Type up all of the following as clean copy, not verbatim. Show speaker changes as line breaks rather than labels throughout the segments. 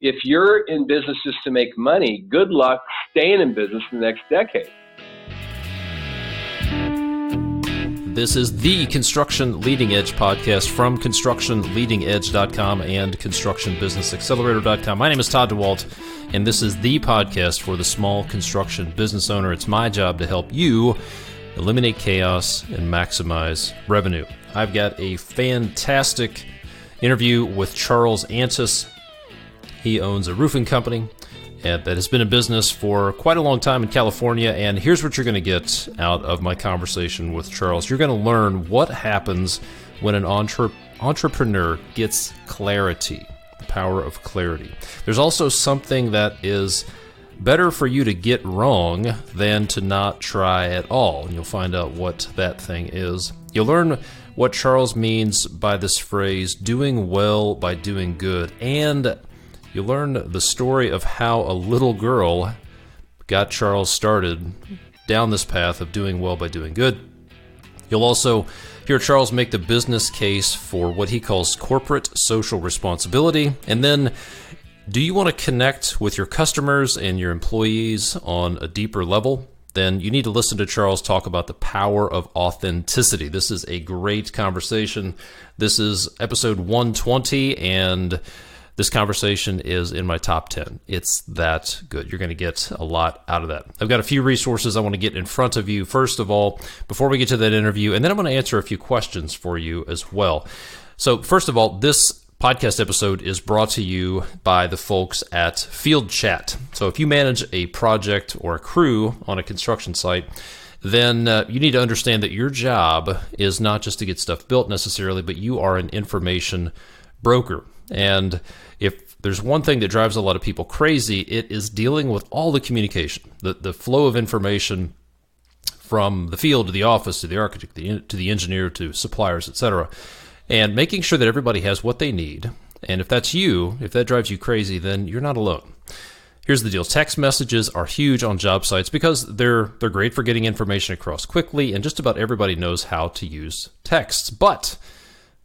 If you're in businesses to make money, good luck staying in business the next decade.
This is the Construction Leading Edge podcast from ConstructionLeadingEdge.com and ConstructionBusinessAccelerator.com. My name is Todd DeWalt, and this is the podcast for the small construction business owner. It's my job to help you eliminate chaos and maximize revenue. I've got a fantastic interview with Charles Antis. He owns a roofing company that has been in business for quite a long time in California, and here's what you're going to get out of my conversation with Charles. You're going to learn what happens when an entrepreneur gets clarity, the power of clarity. There's also something that is better for you to get wrong than to not try at all, and you'll find out what that thing is. You'll learn what Charles means by this phrase, doing well by doing good, and you'll learn the story of how a little girl got Charles started down this path of doing well by doing good. You'll also hear Charles make the business case for what he calls corporate social responsibility. And then, do you want to connect with your customers and your employees on a deeper level? Then you need to listen to Charles talk about the power of authenticity. This is a great conversation. This is episode 120, and this conversation is in my top 10. It's that good. You're going to get a lot out of that. I've got a few resources I want to get in front of you, first of all, before we get to that interview, and then I'm going to answer a few questions for you as well. So first of all, this podcast episode is brought to you by the folks at FieldChat. So if you manage a project or a crew on a construction site, then you need to understand that your job is not just to get stuff built necessarily, but you are an information broker. And if there's one thing that drives a lot of people crazy, it is dealing with all the communication, the flow of information from the field to the office to the architect to the engineer to suppliers, etc., and making sure that everybody has what they need. And if that's you, if that drives you crazy, then you're not alone. Here's the deal. Text messages are huge on job sites because they're great for getting information across quickly, and just about everybody knows how to use texts. But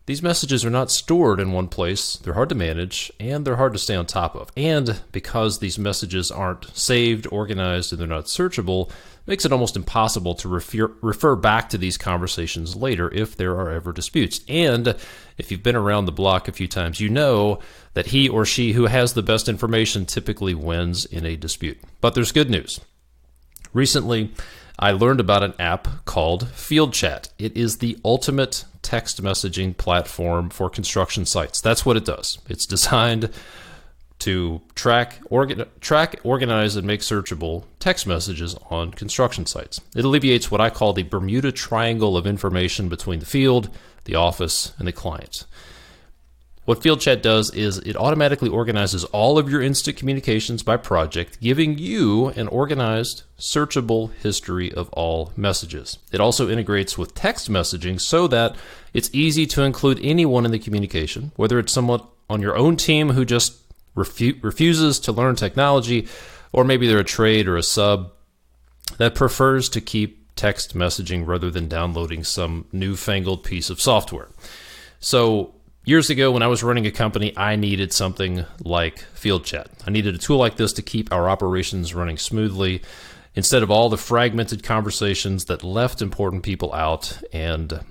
these messages are not stored in one place, they're hard to manage, and they're hard to stay on top of. And because these messages aren't saved, organized, and they're not searchable, makes it almost impossible to refer back to these conversations later if there are ever disputes. And if you've been around the block a few times, you know that he or she who has the best information typically wins in a dispute. But there's good news. Recently, I learned about an app called FieldChat. It is the ultimate text messaging platform for construction sites. That's what it does. It's designed to track, organize, and make searchable text messages on construction sites. It alleviates what I call the Bermuda Triangle of information between the field, the office, and the client. What FieldChat does is it automatically organizes all of your instant communications by project, giving you an organized, searchable history of all messages. It also integrates with text messaging so that it's easy to include anyone in the communication, whether it's someone on your own team who just refuses to learn technology, or maybe they're a trade or a sub that prefers to keep text messaging rather than downloading some newfangled piece of software. So years ago, when I was running a company, I needed something like FieldChat. I needed a tool like this to keep our operations running smoothly instead of all the fragmented conversations that left important people out and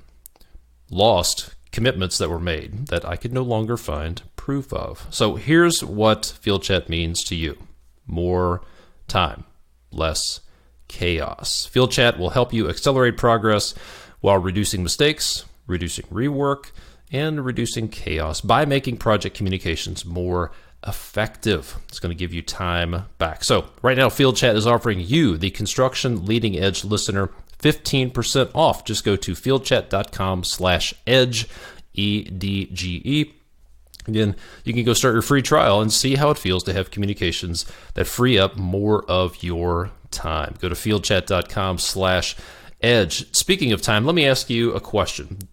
lost commitments that were made that I could no longer find proof of. So here's what FieldChat means to you. More time, less chaos. FieldChat will help you accelerate progress while reducing mistakes, reducing rework, and reducing chaos by making project communications more effective. It's going to give you time back. So right now, FieldChat is offering you, the Construction Leading Edge listener, 15% off. Just go to fieldchat.com/edge, EDGE. Again, you can go start your free trial and see how it feels to have communications that free up more of your time. Go to fieldchat.com/edge. Speaking of time, let me ask you a question.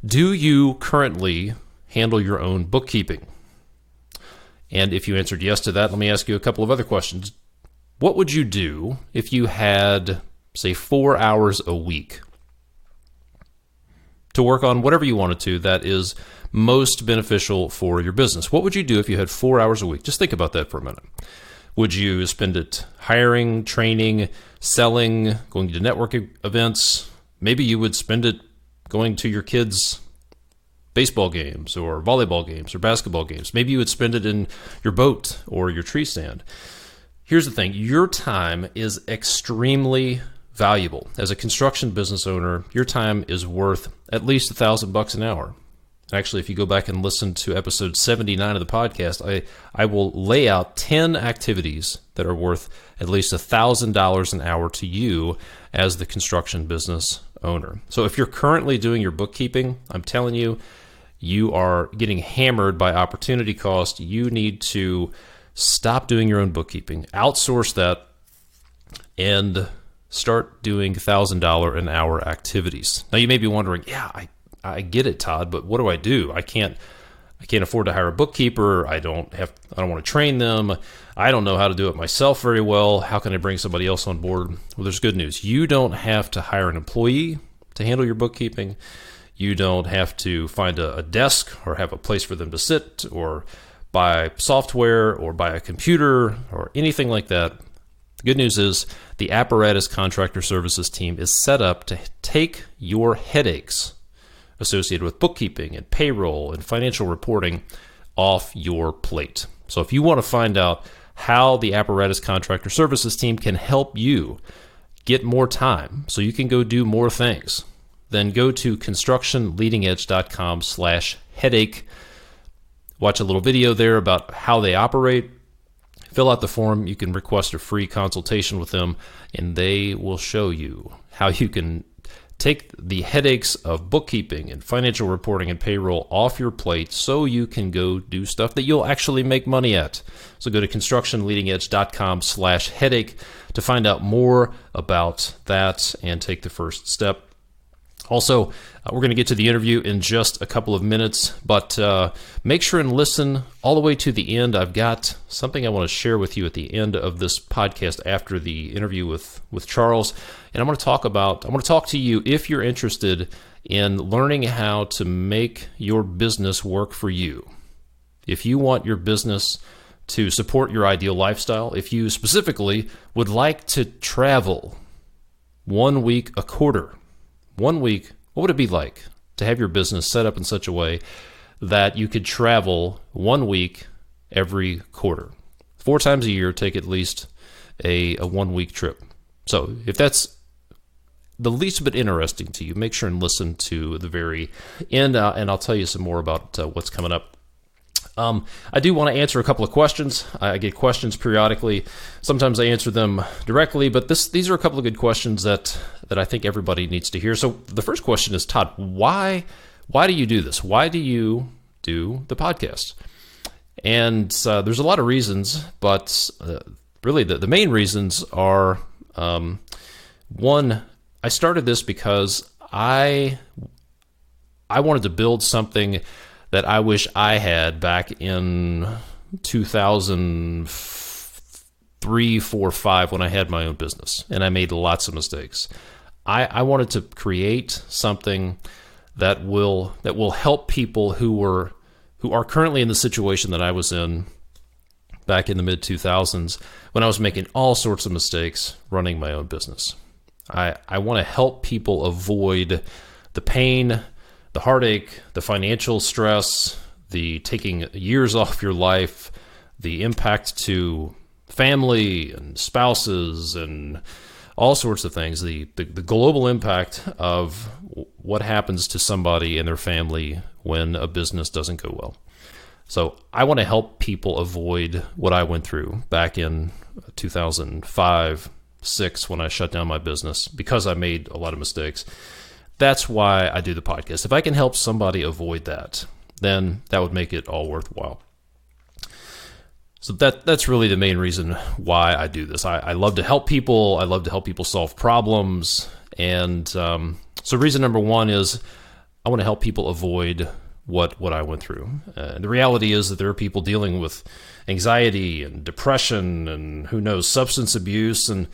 Do you currently handle your own bookkeeping? And if you answered yes to that, let me ask you a couple of other questions. What would you do if you had, say, 4 hours a week to work on whatever you wanted to that is most beneficial for your business. What would you do if you had 4 hours a week? Just think about that for a minute. Would you spend it hiring, training, selling, going to networking events? Maybe you would spend it going to your kids' baseball games or volleyball games or basketball games. Maybe you would spend it in your boat or your tree stand. Here's the thing. Your time is extremely valuable. As a construction business owner, your time is worth at least $1,000 an hour. Actually, if you go back and listen to episode 79 of the podcast, I will lay out 10 activities that are worth at least $1,000 an hour to you as the construction business owner. So if you're currently doing your bookkeeping, I'm telling you, you are getting hammered by opportunity cost. You need to stop doing your own bookkeeping, outsource that, and start doing $1,000 an hour activities. Now you may be wondering, yeah, I get it, Todd, but what do? I can't afford to hire a bookkeeper. I don't want to train them. I don't know how to do it myself very well. How can I bring somebody else on board? Well, there's good news. You don't have to hire an employee to handle your bookkeeping. You don't have to find a desk or have a place for them to sit or buy software or buy a computer or anything like that. The good news is the Apparatus Contractor Services team is set up to take your headaches associated with bookkeeping and payroll and financial reporting off your plate. So if you want to find out how the Apparatus Contractor Services team can help you get more time so you can go do more things, then go to constructionleadingedge.com/headache. Watch a little video there about how they operate. Fill out the form. You can request a free consultation with them, and they will show you how you can take the headaches of bookkeeping and financial reporting and payroll off your plate so you can go do stuff that you'll actually make money at. So go to constructionleadingedge.com/headache to find out more about that and take the first step. Also, we're going to get to the interview in just a couple of minutes, but make sure and listen all the way to the end. I've got something I want to share with you at the end of this podcast after the interview with Charles, and I want to talk to you if you're interested in learning how to make your business work for you. If you want your business to support your ideal lifestyle, if you specifically would like to travel 1 week a quarter, 1 week, what would it be like to have your business set up in such a way that you could travel 1 week every quarter? 4 times a year, take at least a 1 week trip. So if that's the least bit interesting to you, make sure and listen to the very end, and I'll tell you some more about what's coming up. I do want to answer a couple of questions. I get questions periodically. Sometimes I answer them directly, but these are a couple of good questions that I think everybody needs to hear. So the first question is, Todd, why do you do this? Why do you do the podcast? And there's a lot of reasons, but really the main reasons are, one, I started this because I wanted to build something that I wish I had back in 2003, 4, 5 when I had my own business, and I made lots of mistakes. I wanted to create something that will help people who are currently in the situation that I was in back in the mid 2000s when I was making all sorts of mistakes running my own business. I want to help people avoid the pain, the heartache, the financial stress, the taking years off your life, the impact to family and spouses and all sorts of things, the global impact of what happens to somebody and their family when a business doesn't go well. So I want to help people avoid what I went through back in 2005, 2006 when I shut down my business because I made a lot of mistakes. That's why I do the podcast. If I can help somebody avoid that, then that would make it all worthwhile. So that's really the main reason why I do this. I love to help people. I love to help people solve problems. And so reason number one is I want to help people avoid what I went through. The reality is that there are people dealing with anxiety and depression and who knows, substance abuse and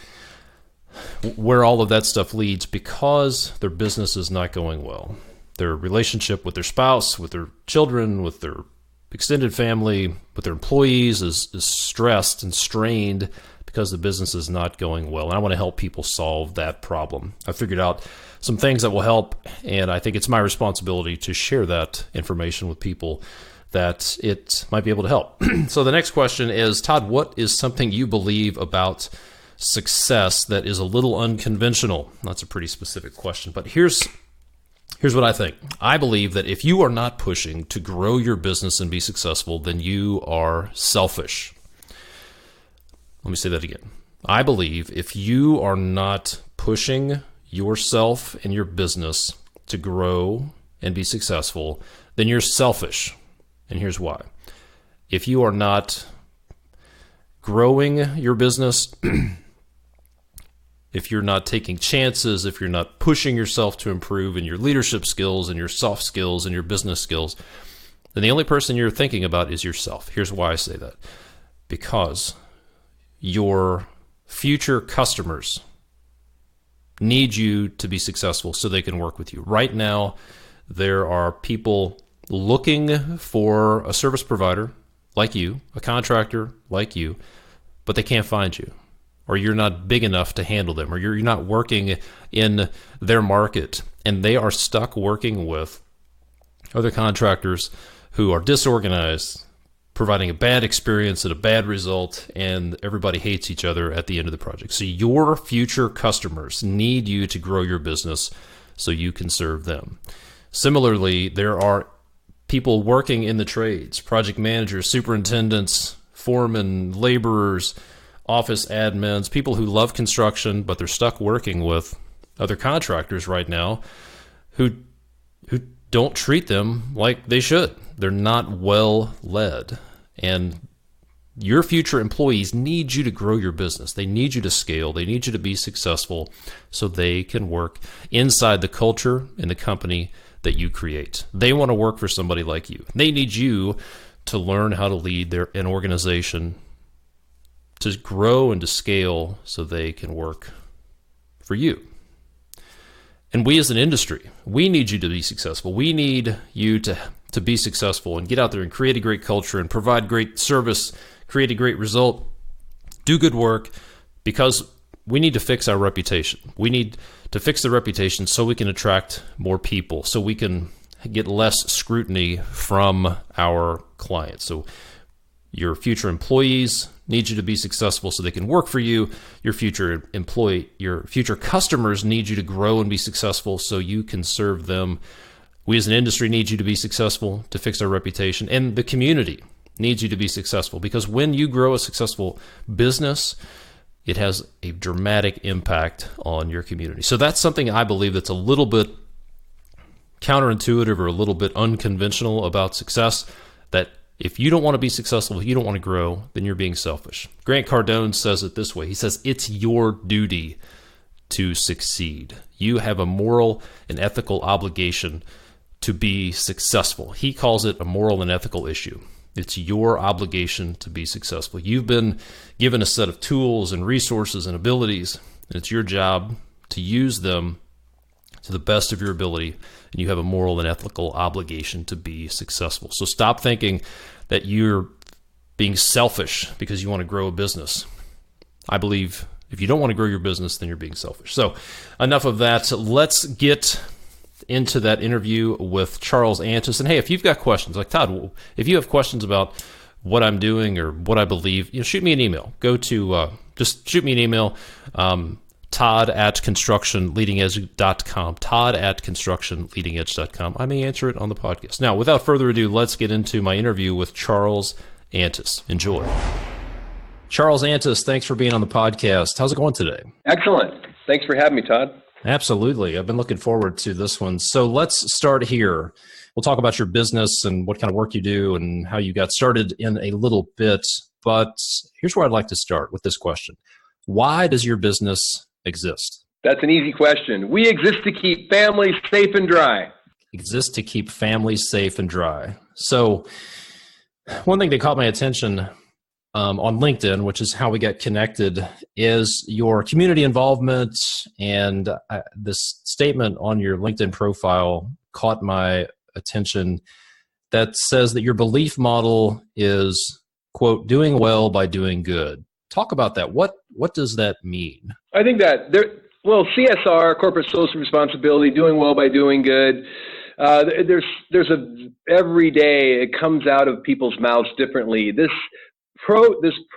where all of that stuff leads because their business is not going well. their relationship with their spouse, with their children, with their extended family, with their employees is stressed and strained because the business is not going well. And I want to help people solve that problem. I figured out some things that will help, and I think it's my responsibility to share that information with people that it might be able to help. So the next question is, Todd, what is something you believe about success that is a little unconventional? That's a pretty specific question, but here's what I think. I believe that if you are not pushing to grow your business and be successful, then you are selfish. Let me say that again. I believe if you are not pushing yourself and your business to grow and be successful, then you're selfish. And here's why. If you are not growing your business, if you're not taking chances, if you're not pushing yourself to improve in your leadership skills and your soft skills and your business skills, then the only person you're thinking about is yourself. Here's why I say that. Because your future customers need you to be successful so they can work with you. Right now, there are people looking for a service provider like you, a contractor like you, but they can't find you, or you're not big enough to handle them, or you're not working in their market, and they are stuck working with other contractors who are disorganized, providing a bad experience and a bad result, and everybody hates each other at the end of the project. So your future customers need you to grow your business so you can serve them. Similarly, there are people working in the trades, project managers, superintendents, foremen, laborers, office admins, people who love construction, but they're stuck working with other contractors right now who don't treat them like they should. They're not well led. And your future employees need you to grow your business. They need you to scale. They need you to be successful so they can work inside the culture in the company that you create. They want to work for somebody like you. They need you to learn how to lead an organization to grow and to scale so they can work for you. And we as an industry, we need you to be successful. We need you to be successful and get out there and create a great culture and provide great service, create a great result, do good work, because we need to fix our reputation. We need to fix the reputation so we can attract more people, so we can get less scrutiny from our clients. So your future employees need you to be successful so they can work for you. Your future customers need you to grow and be successful so you can serve them. We as an industry need you to be successful to fix our reputation, and the community needs you to be successful, because when you grow a successful business, it has a dramatic impact on your community. So that's something I believe that's a little bit counterintuitive or a little bit unconventional about success, that if you don't want to be successful, if you don't want to grow, then you're being selfish. Grant Cardone says it this way. He says, it's your duty to succeed. You have a moral and ethical obligation to be successful. He calls it a moral and ethical issue. It's your obligation to be successful. You've been given a set of tools and resources and abilities, and it's your job to use them to the best of your ability, and you have a moral and ethical obligation to be successful. So stop thinking that you're being selfish because you want to grow a business. I believe if you don't want to grow your business, then you're being selfish. So enough of that. Let's get into that interview with Charles Antis. And hey, if you've got questions, like Todd, if you have questions about what I'm doing or what I believe, shoot me an email. Go to, just shoot me an email, Todd@constructionleadingedge.com, Todd@constructionleadingedge.com. I may answer it on the podcast. Now, without further ado, let's get into my interview with Charles Antis. Enjoy. Charles Antis, thanks for being on the podcast. How's it going today?
Excellent. Thanks for having me, Todd.
Absolutely. I've been looking forward to this one. So let's start here. We'll talk about your business and what kind of work you do and how you got started in a little bit. But here's where I'd like to start with this question. Why does your business exist?
That's an easy question. We exist to keep families safe and dry.
Exist to keep families safe and dry. So one thing that caught my attention on LinkedIn, which is how we got connected, is your community involvement. And this statement on your LinkedIn profile caught my attention that says that your belief model is, quote, doing well by doing good. Talk about that. What does that mean?
I think that CSR, corporate social responsibility, doing well by doing good. Every day it comes out of people's mouths differently. This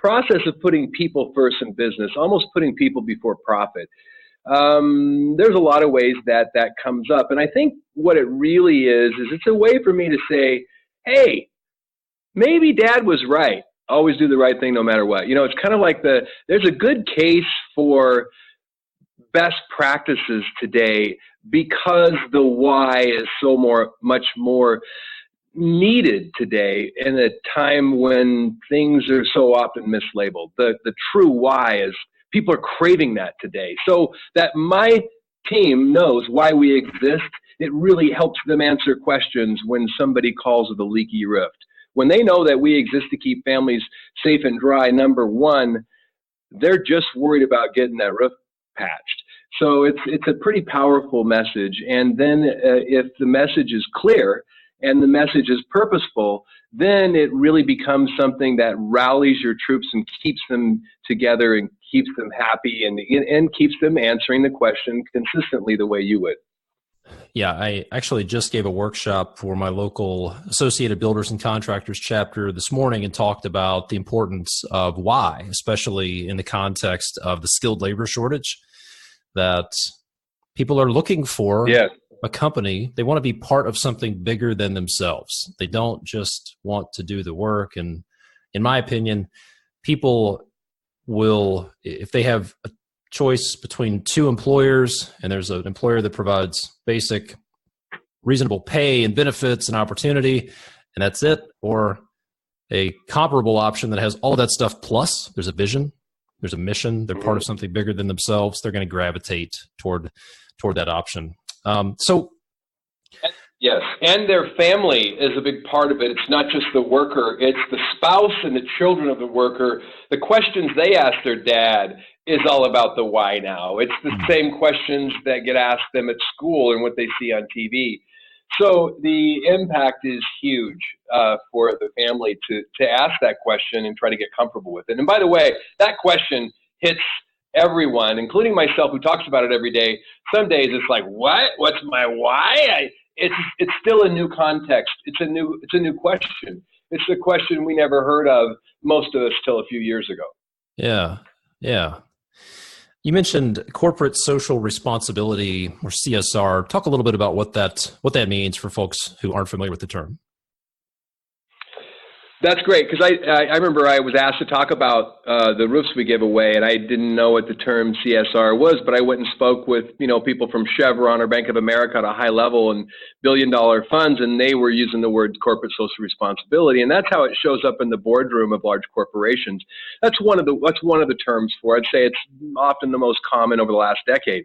process of putting people first in business, almost putting people before profit. There's a lot of ways that comes up. And I think what it really is it's a way for me to say, hey, maybe Dad was right. Always do the right thing no matter what. It's kind of like there's a good case for best practices today because the why is much more needed today in a time when things are so often mislabeled. The true why is people are craving that today. So that my team knows why we exist, it really helps them answer questions when somebody calls with a leaky rift. When they know that we exist to keep families safe and dry, number one, they're just worried about getting that roof patched. So it's a pretty powerful message. And then if the message is clear and the message is purposeful, then it really becomes something that rallies your troops and keeps them together and keeps them happy and keeps them answering the question consistently the way you would.
Yeah, I actually just gave a workshop for my local Associated Builders and Contractors chapter this morning and talked about the importance of why, especially in the context of the skilled labor shortage, that people are looking for a company. They want to be part of something bigger than themselves. They don't just want to do the work. And in my opinion, people will, if they have a choice between two employers and there's an employer that provides basic reasonable pay and benefits and opportunity and that's it, or a comparable option that has all of that stuff plus there's a vision, there's a mission, they're part of something bigger than themselves, they're going to gravitate toward that option.
Yes, and their family is a big part of it. It's not just the worker, it's the spouse and the children of the worker. The questions they ask their dad is all about the why now. It's the same questions that get asked them at school and what they see on TV. So the impact is huge for the family to ask that question and try to get comfortable with it. And by the way, that question hits everyone, including myself, who talks about it every day. Some days it's like, what? What's my why? It's still a new context. It's a new question. It's a question we never heard of, most of us, till a few years ago.
Yeah. You mentioned corporate social responsibility, or CSR. Talk a little bit about what that means for folks who aren't familiar with the term.
That's great, because I remember I was asked to talk about the roofs we give away, and I didn't know what the term CSR was, but I went and spoke with people from Chevron or Bank of America at a high level and billion-dollar funds, and they were using the word corporate social responsibility, and that's how it shows up in the boardroom of large corporations. That's one of the terms for it. I'd say it's often the most common over the last decade.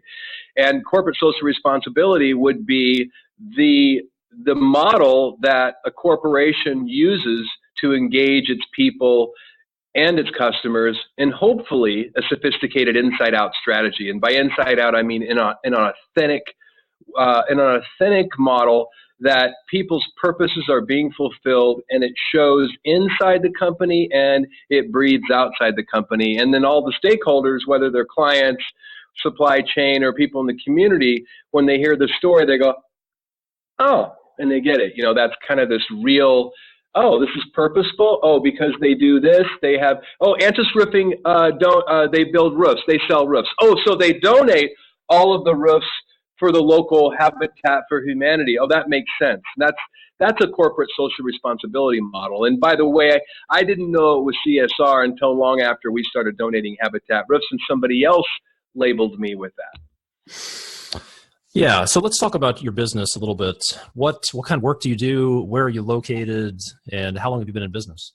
And corporate social responsibility would be the model that a corporation uses to engage its people and its customers in hopefully a sophisticated inside-out strategy. And by inside-out, I mean in an authentic model that people's purposes are being fulfilled, and it shows inside the company and it breathes outside the company. And then all the stakeholders, whether they're clients, supply chain, or people in the community, when they hear the story, they go, oh, and they get it. That's kind of this real, oh, this is purposeful. Oh, because they do this, they have, Antis Roofing, they build roofs, they sell roofs. Oh, so they donate all of the roofs for the local Habitat for Humanity. Oh, that makes sense. That's a corporate social responsibility model. And by the way, I didn't know it was CSR until long after we started donating Habitat roofs, and somebody else labeled me with that.
Yeah, so let's talk about your business a little bit. What kind of work do you do? Where are you located? And how long have you been in business?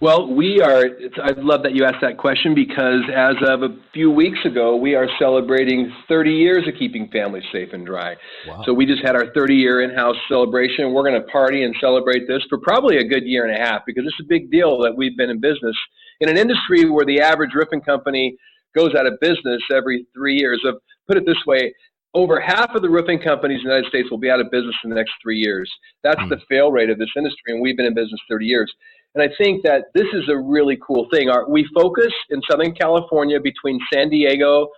Well, I love that you asked that question because as of a few weeks ago, we are celebrating 30 years of keeping families safe and dry.
Wow.
So we just had our 30-year in-house celebration. We're going to party and celebrate this for probably a good year and a half because it's a big deal that we've been in business in an industry where the average roofing company goes out of business every 3 years. Put it this way, over half of the roofing companies in the United States will be out of business in the next 3 years. That's the fail rate of this industry, and we've been in business 30 years. And I think that this is a really cool thing. We focus in Southern California between San Diego,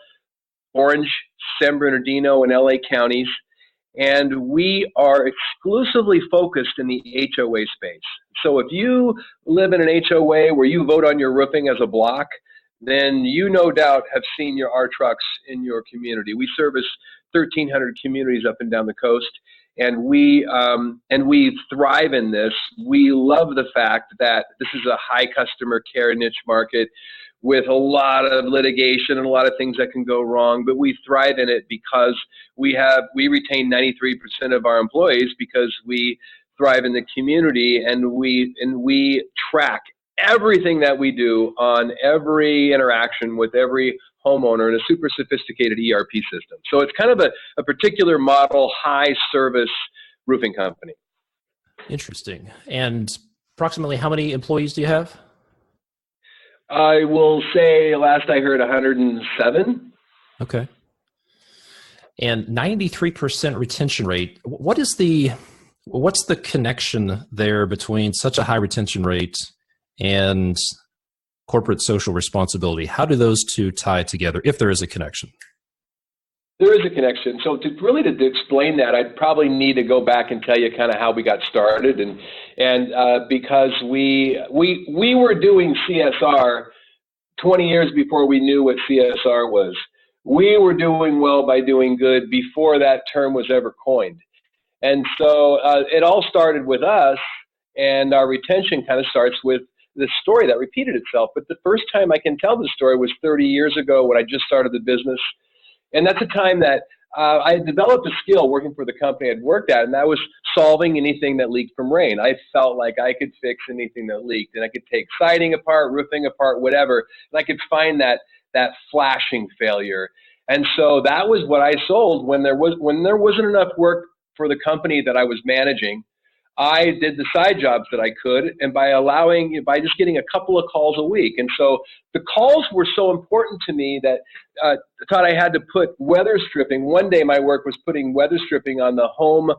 Orange, San Bernardino, and LA counties, and we are exclusively focused in the HOA space. So if you live in an HOA where you vote on your roofing as a block, then you no doubt have seen our trucks in your community. We service 1,300 communities up and down the coast, and we thrive in this. We love the fact that this is a high customer care niche market with a lot of litigation and a lot of things that can go wrong, but we thrive in it because we retain 93% of our employees because we thrive in the community, and we track everything that we do on every interaction with every homeowner in a super sophisticated ERP system. So it's kind of a particular model, high service roofing company.
Interesting. And approximately how many employees do you have?
I will say last I heard 107.
Okay. And 93% retention rate. What's the connection there between such a high retention rate and corporate social responsibility? How do those two tie together, if there is a connection?
There is a connection. So to explain that, I'd probably need to go back and tell you kind of how we got started, and because we were doing CSR 20 years before we knew what CSR was. We were doing well by doing good before that term was ever coined, and so it all started with us, and our retention kind of starts with this story that repeated itself. But the first time I can tell the story was 30 years ago when I just started the business. And that's a time that I had developed a skill working for the company I'd worked at, and that was solving anything that leaked from rain. I felt like I could fix anything that leaked, and I could take siding apart, roofing apart, whatever, and I could find that flashing failure. And so that was what I sold when there wasn't enough work for the company that I was managing. I did the side jobs that I could, and by just getting a couple of calls a week. And so the calls were so important to me that I thought I had to put weather stripping. One day my work was putting weather stripping on the home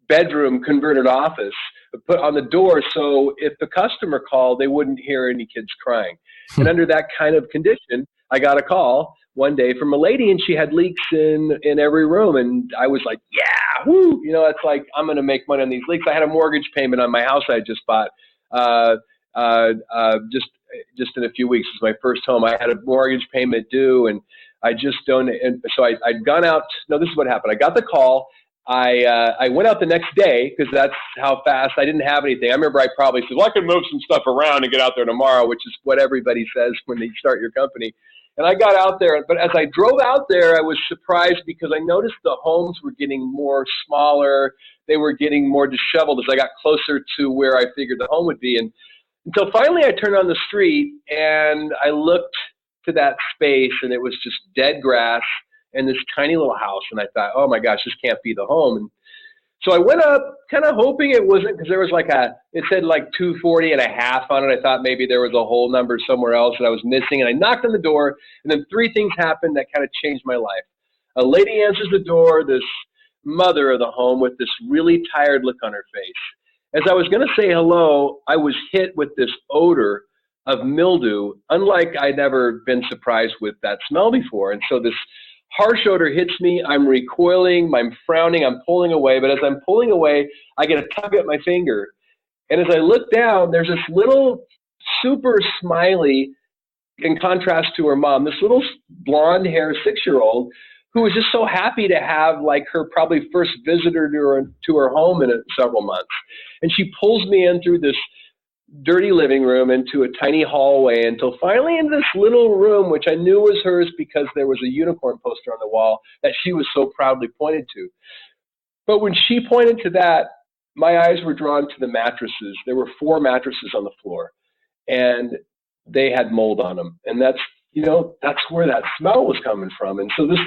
bedroom converted office, put on the door, so if the customer called, they wouldn't hear any kids crying. And under that kind of condition, I got a call one day from a lady, and she had leaks in every room, and I was like, yeah, woo, it's like, I'm going to make money on these leaks. I had a mortgage payment on my house I just bought just in a few weeks. It was my first home. I had a mortgage payment due, and I just donated. And so I'd gone out. No, this is what happened. I got the call. I went out the next day because that's how fast. I didn't have anything. I remember I probably said, well, I can move some stuff around and get out there tomorrow, which is what everybody says when they start your company. And I got out there, but as I drove out there, I was surprised because I noticed the homes were getting more smaller. They were getting more disheveled as I got closer to where I figured the home would be. And until finally I turned on the street and I looked to that space, and it was just dead grass and this tiny little house. And I thought, oh my gosh, this can't be the home. And so I went up kind of hoping it wasn't, because there was it said like 240 and a half on it. I thought maybe there was a whole number somewhere else that I was missing. And I knocked on the door, and then three things happened that kind of changed my life. A lady answers the door, this mother of the home with this really tired look on her face. As I was going to say hello, I was hit with this odor of mildew, unlike I'd ever been surprised with that smell before. And so this harsh odor hits me. I'm recoiling, I'm frowning, I'm pulling away. But as I'm pulling away, I get a tug at my finger. And as I look down, there's this little super smiley, in contrast to her mom, this little blonde hair 6-year-old who was just so happy to have like her probably first visitor to her home in several months. And she pulls me in through this dirty living room into a tiny hallway until finally in this little room, which I knew was hers because there was a unicorn poster on the wall that she was so proudly pointed to. But when she pointed to that, my eyes were drawn to the mattresses. There were 4 mattresses on the floor. and they had mold on them. And that's where that smell was coming from. And so this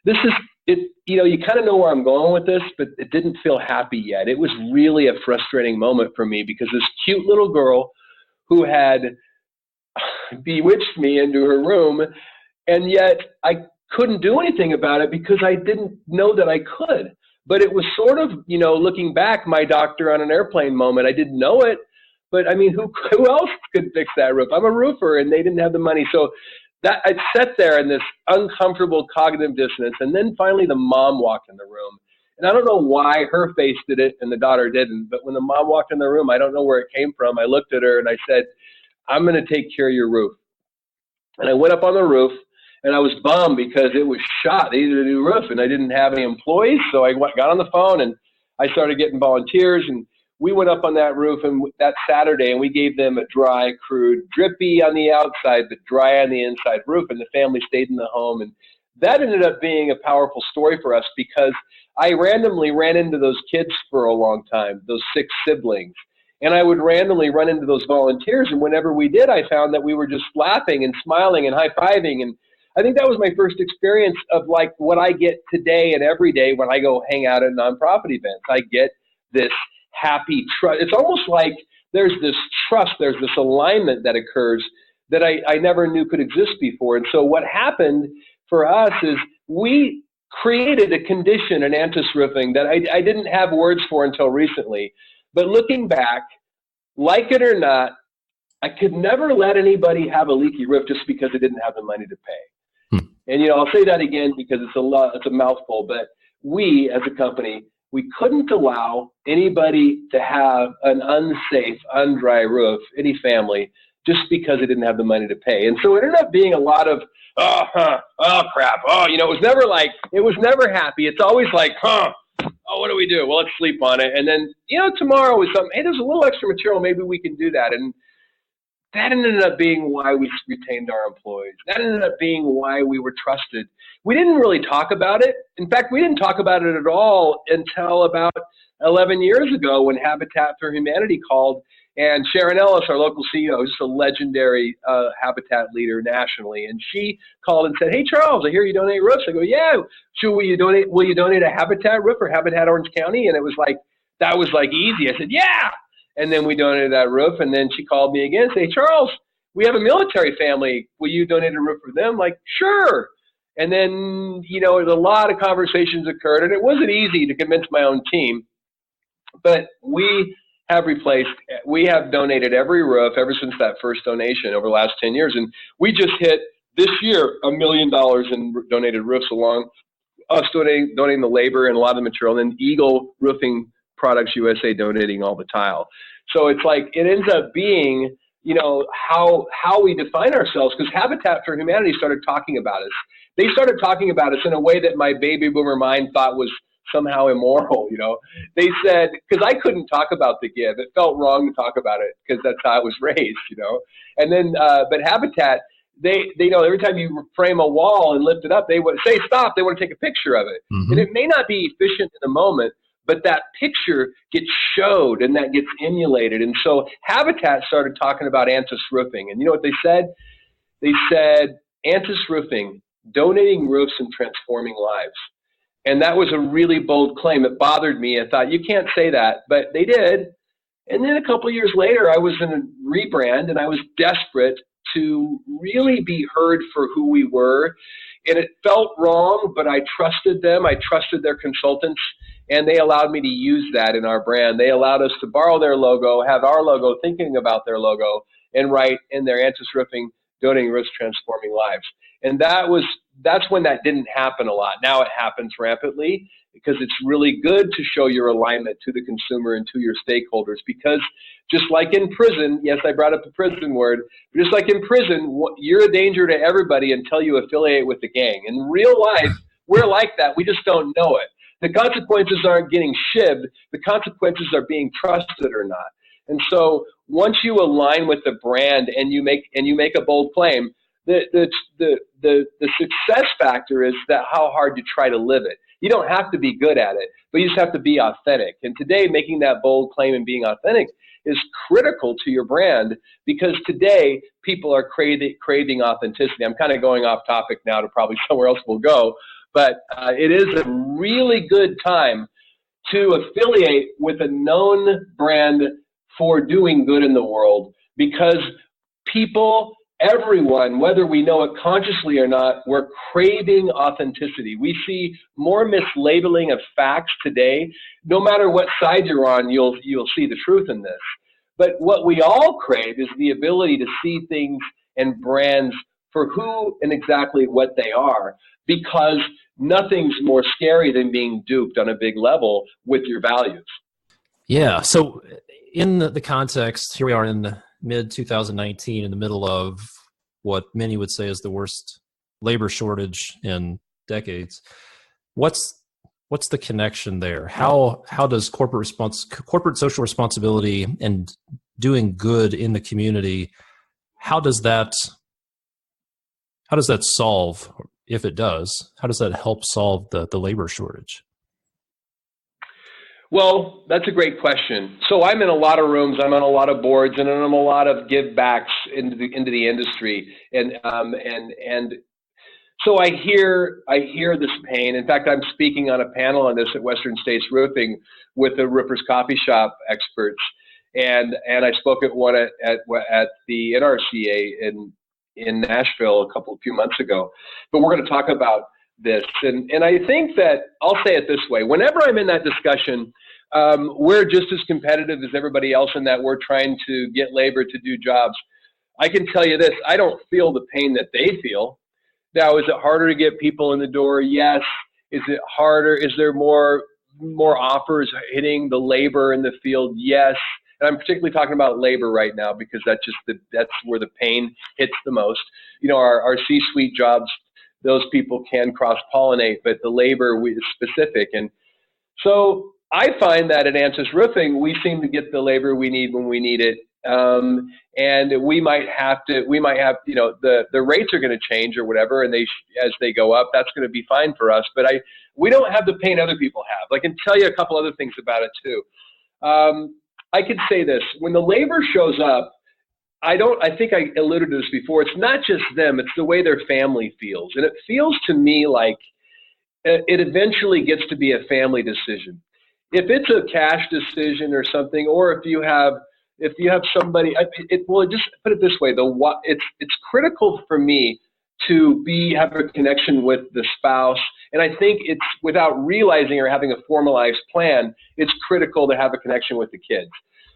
is it. You kind of know where I'm going with this, but it didn't feel happy yet. It was really a frustrating moment for me because this cute little girl who had bewitched me into her room, and yet I couldn't do anything about it because I didn't know that I could. But it was sort of, looking back, my doctor on an airplane moment. I didn't know it, but I mean, who else could fix that roof? I'm a roofer, and they didn't have the money. So that I sat there in this uncomfortable cognitive dissonance, and then finally the mom walked in the room. And I don't know why her face did it and the daughter didn't, but when the mom walked in the room, I don't know where it came from. I looked at her and I said, I'm going to take care of your roof. And I went up on the roof, and I was bummed because it was shot. They needed a new roof, and I didn't have any employees. So I got on the phone, and I started getting volunteers, and we went up on that roof and that Saturday, and we gave them a dry, crude, drippy on the outside, but dry on the inside roof, and the family stayed in the home. And that ended up being a powerful story for us because I randomly ran into those kids for a long time, those 6 siblings. And I would randomly run into those volunteers, and whenever we did, I found that we were just laughing and smiling and high-fiving. And I think that was my first experience of like what I get today and every day when I go hang out at nonprofit events. I get this happy trust. It's almost like there's this trust, there's this alignment that occurs that I never knew could exist before. And so what happened for us is we created a condition in Antis Roofing that I didn't have words for until recently. But looking back, like it or not, I could never let anybody have a leaky roof just because they didn't have the money to pay. And, I'll say that again because it's a mouthful, but we as a company, we couldn't allow anybody to have an unsafe, undry roof, any family, just because they didn't have the money to pay. And so it ended up being a lot of, oh crap. It was never happy. It's always like, what do we do? Well, let's sleep on it. And then, tomorrow is something, hey, there's a little extra material. Maybe we can do that. And that ended up being why we retained our employees. That ended up being why we were trusted. We didn't really talk about it. In fact, we didn't talk about it at all until about 11 years ago when Habitat for Humanity called, and Sharon Ellis, our local CEO, is a legendary Habitat leader nationally, and she called and said, hey, Charles, I hear you donate roofs. I go, yeah, will you donate a Habitat roof for Habitat Orange County? And it was like, that was like easy. I said, yeah. And then we donated that roof, and then she called me again and said, hey, Charles, we have a military family. Will you donate a roof for them? Like, sure. And then, a lot of conversations occurred, and it wasn't easy to convince my own team, but we have donated every roof ever since that first donation over the last 10 years. And we just hit this year $1 million in donated roofs, along us donating the labor and a lot of the material, and then Eagle Roofing Products USA donating all the tile. So it's like, it ends up being, how we define ourselves, because Habitat for Humanity started talking about us. They started talking about us in a way that my baby boomer mind thought was somehow immoral. They said, because I couldn't talk about the give, it felt wrong to talk about it because that's how I was raised, and then, but Habitat, they every time you frame a wall and lift it up, they would say stop, they want to take a picture of it. Mm-hmm. And it may not be efficient in the moment, but that picture gets showed and that gets emulated. And so Habitat started talking about Antis Roofing. And you know what they said? They said, Antis Roofing, donating roofs and transforming lives. And that was a really bold claim. It bothered me. I thought, you can't say that, but they did. And then a couple of years later, I was in a rebrand, and I was desperate to really be heard for who we were. And it felt wrong, but I trusted them. I trusted their consultants, and they allowed me to use that in our brand. They allowed us to borrow their logo, have our logo, thinking about their logo, and write in their Antis Roofing, donating roofs, transforming lives. And that's when that didn't happen a lot. Now it happens rampantly because it's really good to show your alignment to the consumer and to your stakeholders, because just like in prison, yes, I brought up the prison word, but just like in prison, you're a danger to everybody until you affiliate with the gang. In real life, we're like that. We just don't know it. The consequences aren't getting shipped. The consequences are being trusted or not. And so once you align with the brand and you make a bold claim, the success factor is that how hard you try to live it. You don't have to be good at it, but you just have to be authentic. And today, making that bold claim and being authentic is critical to your brand, because today people are craving authenticity. I'm kind of going off topic now to probably somewhere else we'll go, but it is a really good time to affiliate with a known brand for doing good in the world, because people, everyone, whether we know it consciously or not, we're craving authenticity. We see more mislabeling of facts today. No matter what side you're on, you'll see the truth in this. But what we all crave is the ability to see things and brands for who and exactly what they are, because nothing's more scary than being duped on a big level with your values.
Yeah. So in the context, here we are in mid-2019, in the middle of what many would say is the worst labor shortage in decades. What's the connection there? How does corporate social responsibility and doing good in the community, how does that solve, if it does, how does that help solve the labor shortage?
Well, that's a great question. So I'm in a lot of rooms, I'm on a lot of boards, and I'm a lot of give backs into the industry, and so I hear this pain. In fact, I'm speaking on a panel on this at Western States Roofing with the Roofers Coffee Shop experts, and I spoke at one at the NRCA in Nashville a few months ago. But we're going to talk about this, and I think that I'll say it this way: whenever I'm in that discussion, we're just as competitive as everybody else in that we're trying to get labor to do jobs. I can tell you this: I don't feel the pain that they feel. Now, is it harder to get people in the door? Yes. Is it harder? Is there more offers hitting the labor in the field? Yes. And I'm particularly talking about labor right now, because that's where the pain hits the most. You know, our C-suite jobs, those people can cross-pollinate, but the labor is specific. And so I find that at Ansys Roofing, we seem to get the labor we need when we need it. And we might have, you know, the rates are going to change or whatever, and as they go up, that's going to be fine for us. But we don't have the pain other people have. I can tell you a couple other things about it too. I could say this: when the labor shows up, I think I alluded to this before, it's not just them, it's the way their family feels. And it feels to me like it eventually gets to be a family decision. If it's a cash decision or something, or if you have somebody, just put it this way: it's critical for me to have a connection with the spouse, and I think it's, without realizing or having a formalized plan, it's critical to have a connection with the kids.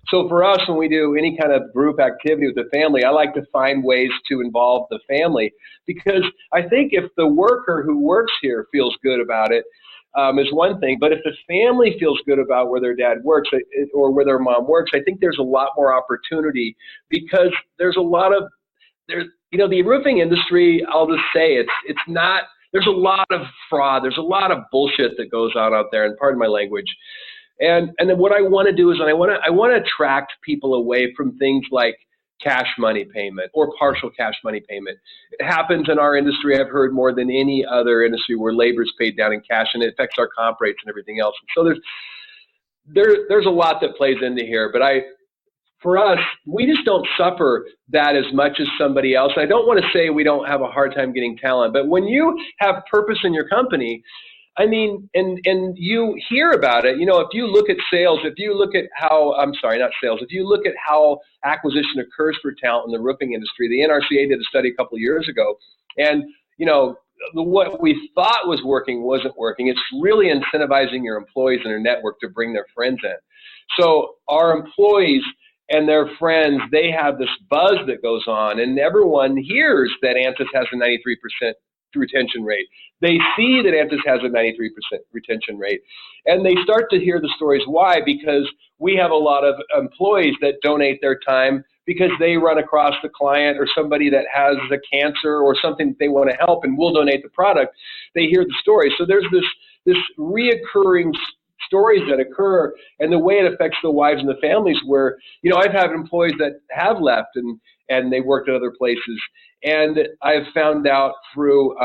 So for us, when we do any kind of group activity with the family, I like to find ways to involve the family, because I think if the worker who works here feels good about it, is one thing, but if the family feels good about where their dad works or where their mom works, I think there's a lot more opportunity, because there's the roofing industry, I'll just say there's a lot of fraud, there's a lot of bullshit that goes on out there, and pardon my language. And then what I want to do is I want to attract people away from things like cash money payment or partial cash money payment. It happens in our industry, I've heard, more than any other industry, where labor is paid down in cash, and it affects our comp rates and everything else. And so there's a lot that plays into here, but for us, we just don't suffer that as much as somebody else. I don't want to say we don't have a hard time getting talent, but when you have purpose in your company, I mean, and you hear about it, you know, if you look at sales, if you look at if you look at how acquisition occurs for talent in the roofing industry, the NRCA did a study a couple of years ago, and, you know, what we thought was working wasn't working. It's really incentivizing your employees and their network to bring their friends in. So our employees and their friends, they have this buzz that goes on, and everyone hears that Ansys has a 93% retention rate. They see that Ansys has a 93% retention rate, and they start to hear the stories. Why? Because we have a lot of employees that donate their time because they run across the client or somebody that has a cancer or something that they want to help, and we'll donate the product. They hear the story. So there's this reoccurring stories that occur, and the way it affects the wives and the families, where, you know, I've had employees that have left and they worked at other places, and I've found out through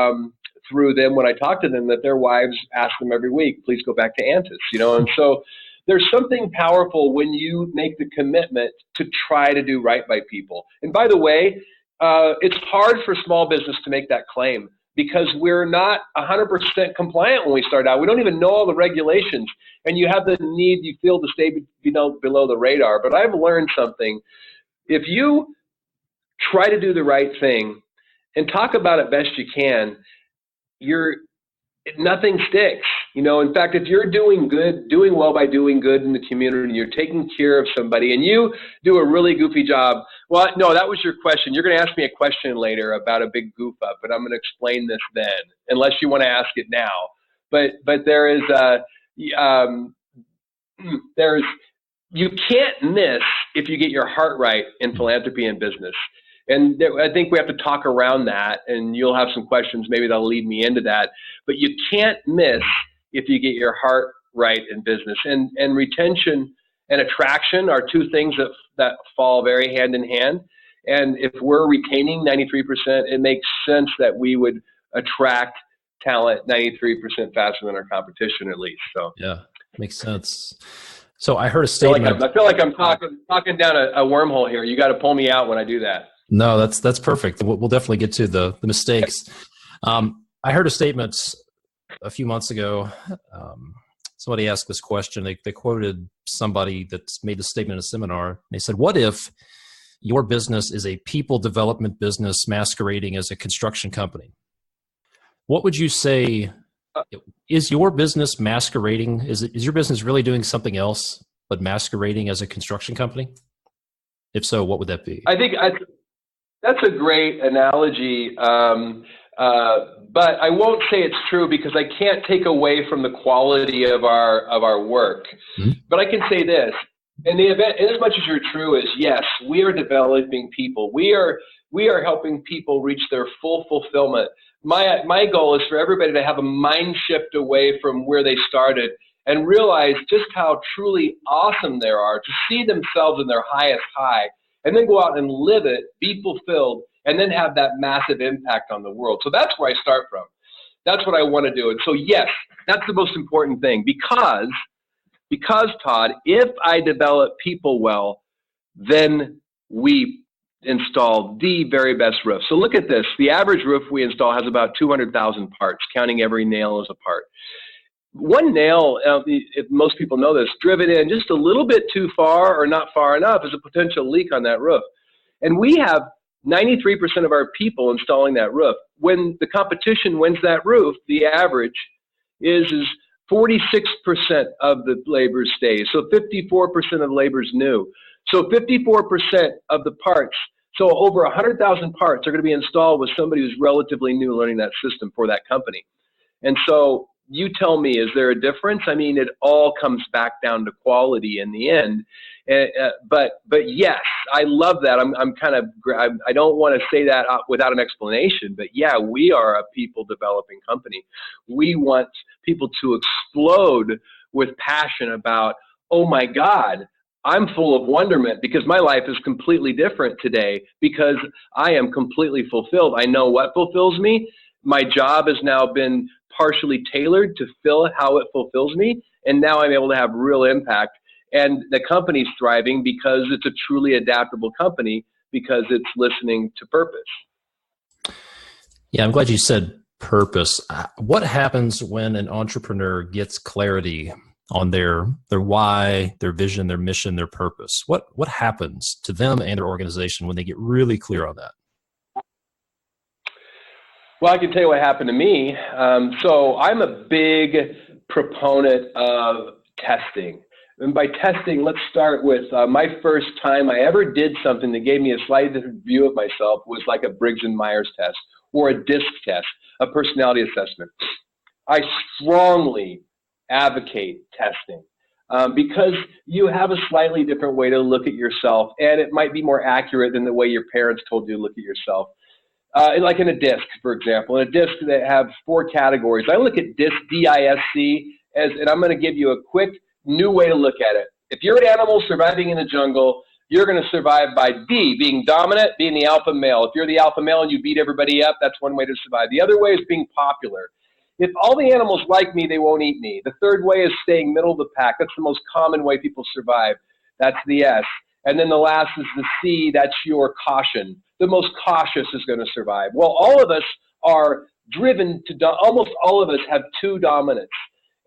through them when I talk to them that their wives ask them every week, please go back to Antis, and so there's something powerful when you make the commitment to try to do right by people. And by the way, it's hard for small business to make that claim because we're not 100% compliant when we start out. We don't even know all the regulations, and you have the need, you feel, to stay below the radar. But I've learned something. If you try to do the right thing and talk about it best you can, nothing sticks. In fact, if you're doing well by doing good in the community, and you're taking care of somebody, and you do a really goofy job. Well, no, that was your question. You're going to ask me a question later about a big goof up, but I'm going to explain this then, unless you want to ask it now. But you can't miss if you get your heart right in philanthropy and business. And I think we have to talk around that, and you'll have some questions maybe that'll lead me into that. But you can't miss if you get your heart right in business. And retention and attraction are two things that fall very hand in hand. And if we're retaining 93%, it makes sense that we would attract talent 93% faster than our competition, at least. So
yeah, makes sense. So I heard a statement.
I feel like I'm talking down a wormhole here. You got to pull me out when I do that.
No, that's perfect. We'll definitely get to the mistakes. I heard a statement a few months ago. Somebody asked this question. They quoted somebody that's made the statement in a seminar. They said, what if your business is a people development business masquerading as a construction company? What would you say? Is your business masquerading? Is your business really doing something else but masquerading as a construction company? If so, what would that be?
I think that's a great analogy, but I won't say it's true because I can't take away from the quality of our work. Mm-hmm. But I can say this: in the event, as much as you're true as yes, we are developing people. We are helping people reach their full fulfillment. My goal is for everybody to have a mind shift away from where they started and realize just how truly awesome they are, to see themselves in their highest high, and then go out and live it, be fulfilled, and then have that massive impact on the world. So that's where I start from. That's what I want to do. And so yes, that's the most important thing because Todd, if I develop people well, then we install the very best roof. So look at this. The average roof we install has about 200,000 parts, counting every nail as a part. One nail, if most people know this, driven in just a little bit too far or not far enough is a potential leak on that roof. And we have 93% of our people installing that roof. When the competition wins that roof, the average is 46% of the labor stays. So 54% of labor's new. So 54% of the parts, so over 100,000 parts are going to be installed with somebody who's relatively new learning that system for that company. And so you tell me, is there a difference? I mean, it all comes back down to quality in the end. But yes, I love that. I don't want to say that without an explanation, but yeah, we are a people developing company. We want people to explode with passion about, oh my God, I'm full of wonderment because my life is completely different today because I am completely fulfilled. I know what fulfills me. My job has now been partially tailored to fill how it fulfills me, and now I'm able to have real impact. And the company's thriving because it's a truly adaptable company because it's listening to purpose.
Yeah, I'm glad you said purpose. What happens when an entrepreneur gets clarity on their why, their vision, their mission, their purpose? What happens to them and their organization when they get really clear on that?
Well, I can tell you what happened to me. So I'm a big proponent of testing. And by testing, let's start with my first time I ever did something that gave me a slightly different view of myself was like a Briggs and Myers test or a DISC test, a personality assessment. I strongly advocate testing because you have a slightly different way to look at yourself, and it might be more accurate than the way your parents told you to look at yourself. Like in a DISC, for example, in a DISC that have 4 categories. I look at DISC, D-I-S-C, and I'm going to give you a quick new way to look at it. If you're an animal surviving in the jungle, you're going to survive by D, being dominant, being the alpha male. If you're the alpha male and you beat everybody up, that's one way to survive. The other way is being popular. If all the animals like me, they won't eat me. The third way is staying middle of the pack. That's the most common way people survive. That's the S. And then the last is the C. That's your caution. The most cautious is going to survive. Well, all of us are driven to, almost all of us have two dominants.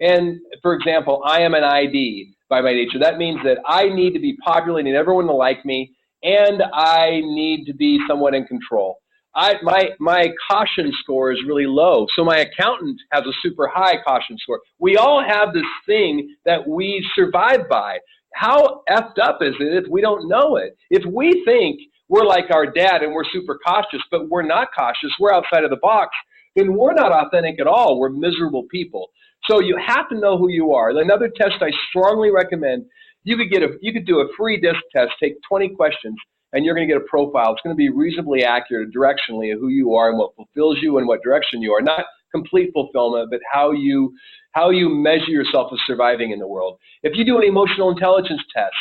And for example, I am an ID by my nature. That means that I need to be popular, I need everyone to like me, and I need to be somewhat in control. My caution score is really low, so my accountant has a super high caution score. We all have this thing that we survive by. How effed up is it if we don't know it? If we think we're like our dad and we're super cautious, but we're not cautious, we're outside of the box, then we're not authentic at all. We're miserable people. So you have to know who you are. Another test I strongly recommend, you could do a free disc test, take 20 questions, and you're going to get a profile. It's going to be reasonably accurate directionally of who you are and what fulfills you and what direction you are. Not complete fulfillment, but how you measure yourself as surviving in the world. If you do an emotional intelligence test,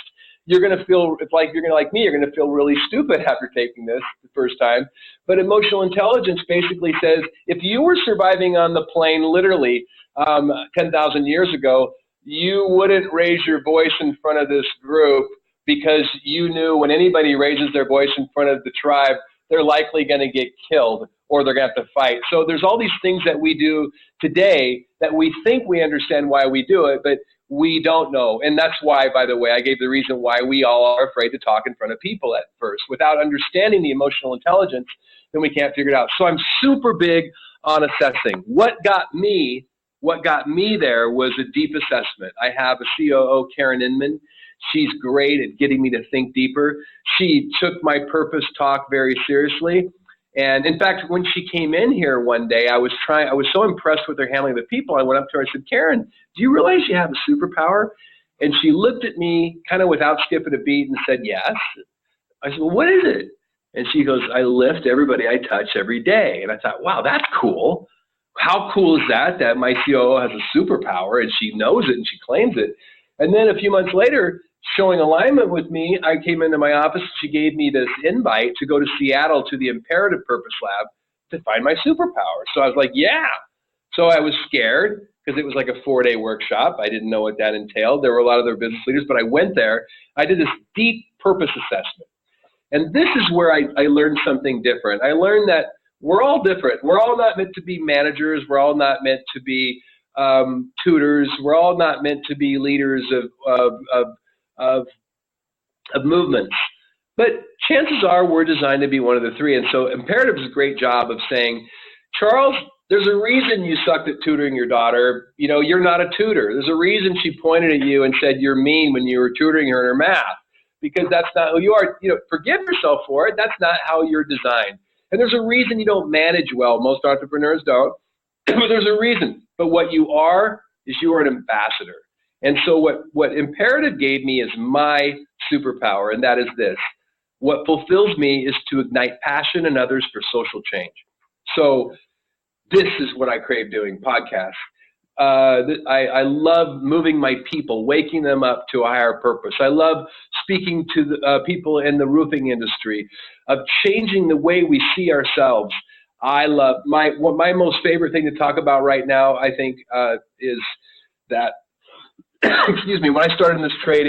you're going to feel, if like you're going to like me, you're going to feel really stupid after taking this the first time. But emotional intelligence basically says if you were surviving on the plane literally 10,000 years ago, you wouldn't raise your voice in front of this group because you knew when anybody raises their voice in front of the tribe, they're likely going to get killed or they're going to have to fight. So there's all these things that we do today that we think we understand why we do it, but we don't know. And that's why, by the way, I gave the reason why we all are afraid to talk in front of people at first. Without understanding the emotional intelligence, then we can't figure it out. So I'm super big on assessing. What got me there was a deep assessment. I have a COO, Karen Inman. She's great at getting me to think deeper. She took my purpose talk very seriously. And in fact, when she came in here one day, I was so impressed with her handling the people. I went up to her and said, Karen, do you realize you have a superpower? And she looked at me kind of without skipping a beat and said, yes. I said, well, what is it? And she goes, I lift everybody I touch every day. And I thought, wow, that's cool. How cool is that my COO has a superpower and she knows it and she claims it. And then a few months later, showing alignment with me, I came into my office. She gave me this invite to go to Seattle to the Imperative Purpose Lab to find my superpower. So I was like, yeah. So I was scared because it was like a 4-day workshop. I didn't know what that entailed. There were a lot of other business leaders, but I went there. I did this deep purpose assessment. And this is where I learned something different. I learned that we're all different. We're all not meant to be managers. We're all not meant to be tutors. We're all not meant to be leaders of movements. But chances are we're designed to be one of the three. And so Imperative does a great job of saying, Charles, there's a reason you sucked at tutoring your daughter. You know, you're not a tutor. There's a reason she pointed at you and said you're mean when you were tutoring her in her math, because that's not who you are. You know, forgive yourself for it. That's not how you're designed. And there's a reason you don't manage well. Most entrepreneurs don't. But there's a reason. But what you are is you are an ambassador. And so what Imperative gave me is my superpower, and that is this. What fulfills me is to ignite passion in others for social change. So this is what I crave doing, podcasts. I love moving my people, waking them up to a higher purpose. I love speaking to the, people in the roofing industry, of changing the way we see ourselves. I love my most favorite thing to talk about right now, I think, is that, excuse me, when I started in this trade,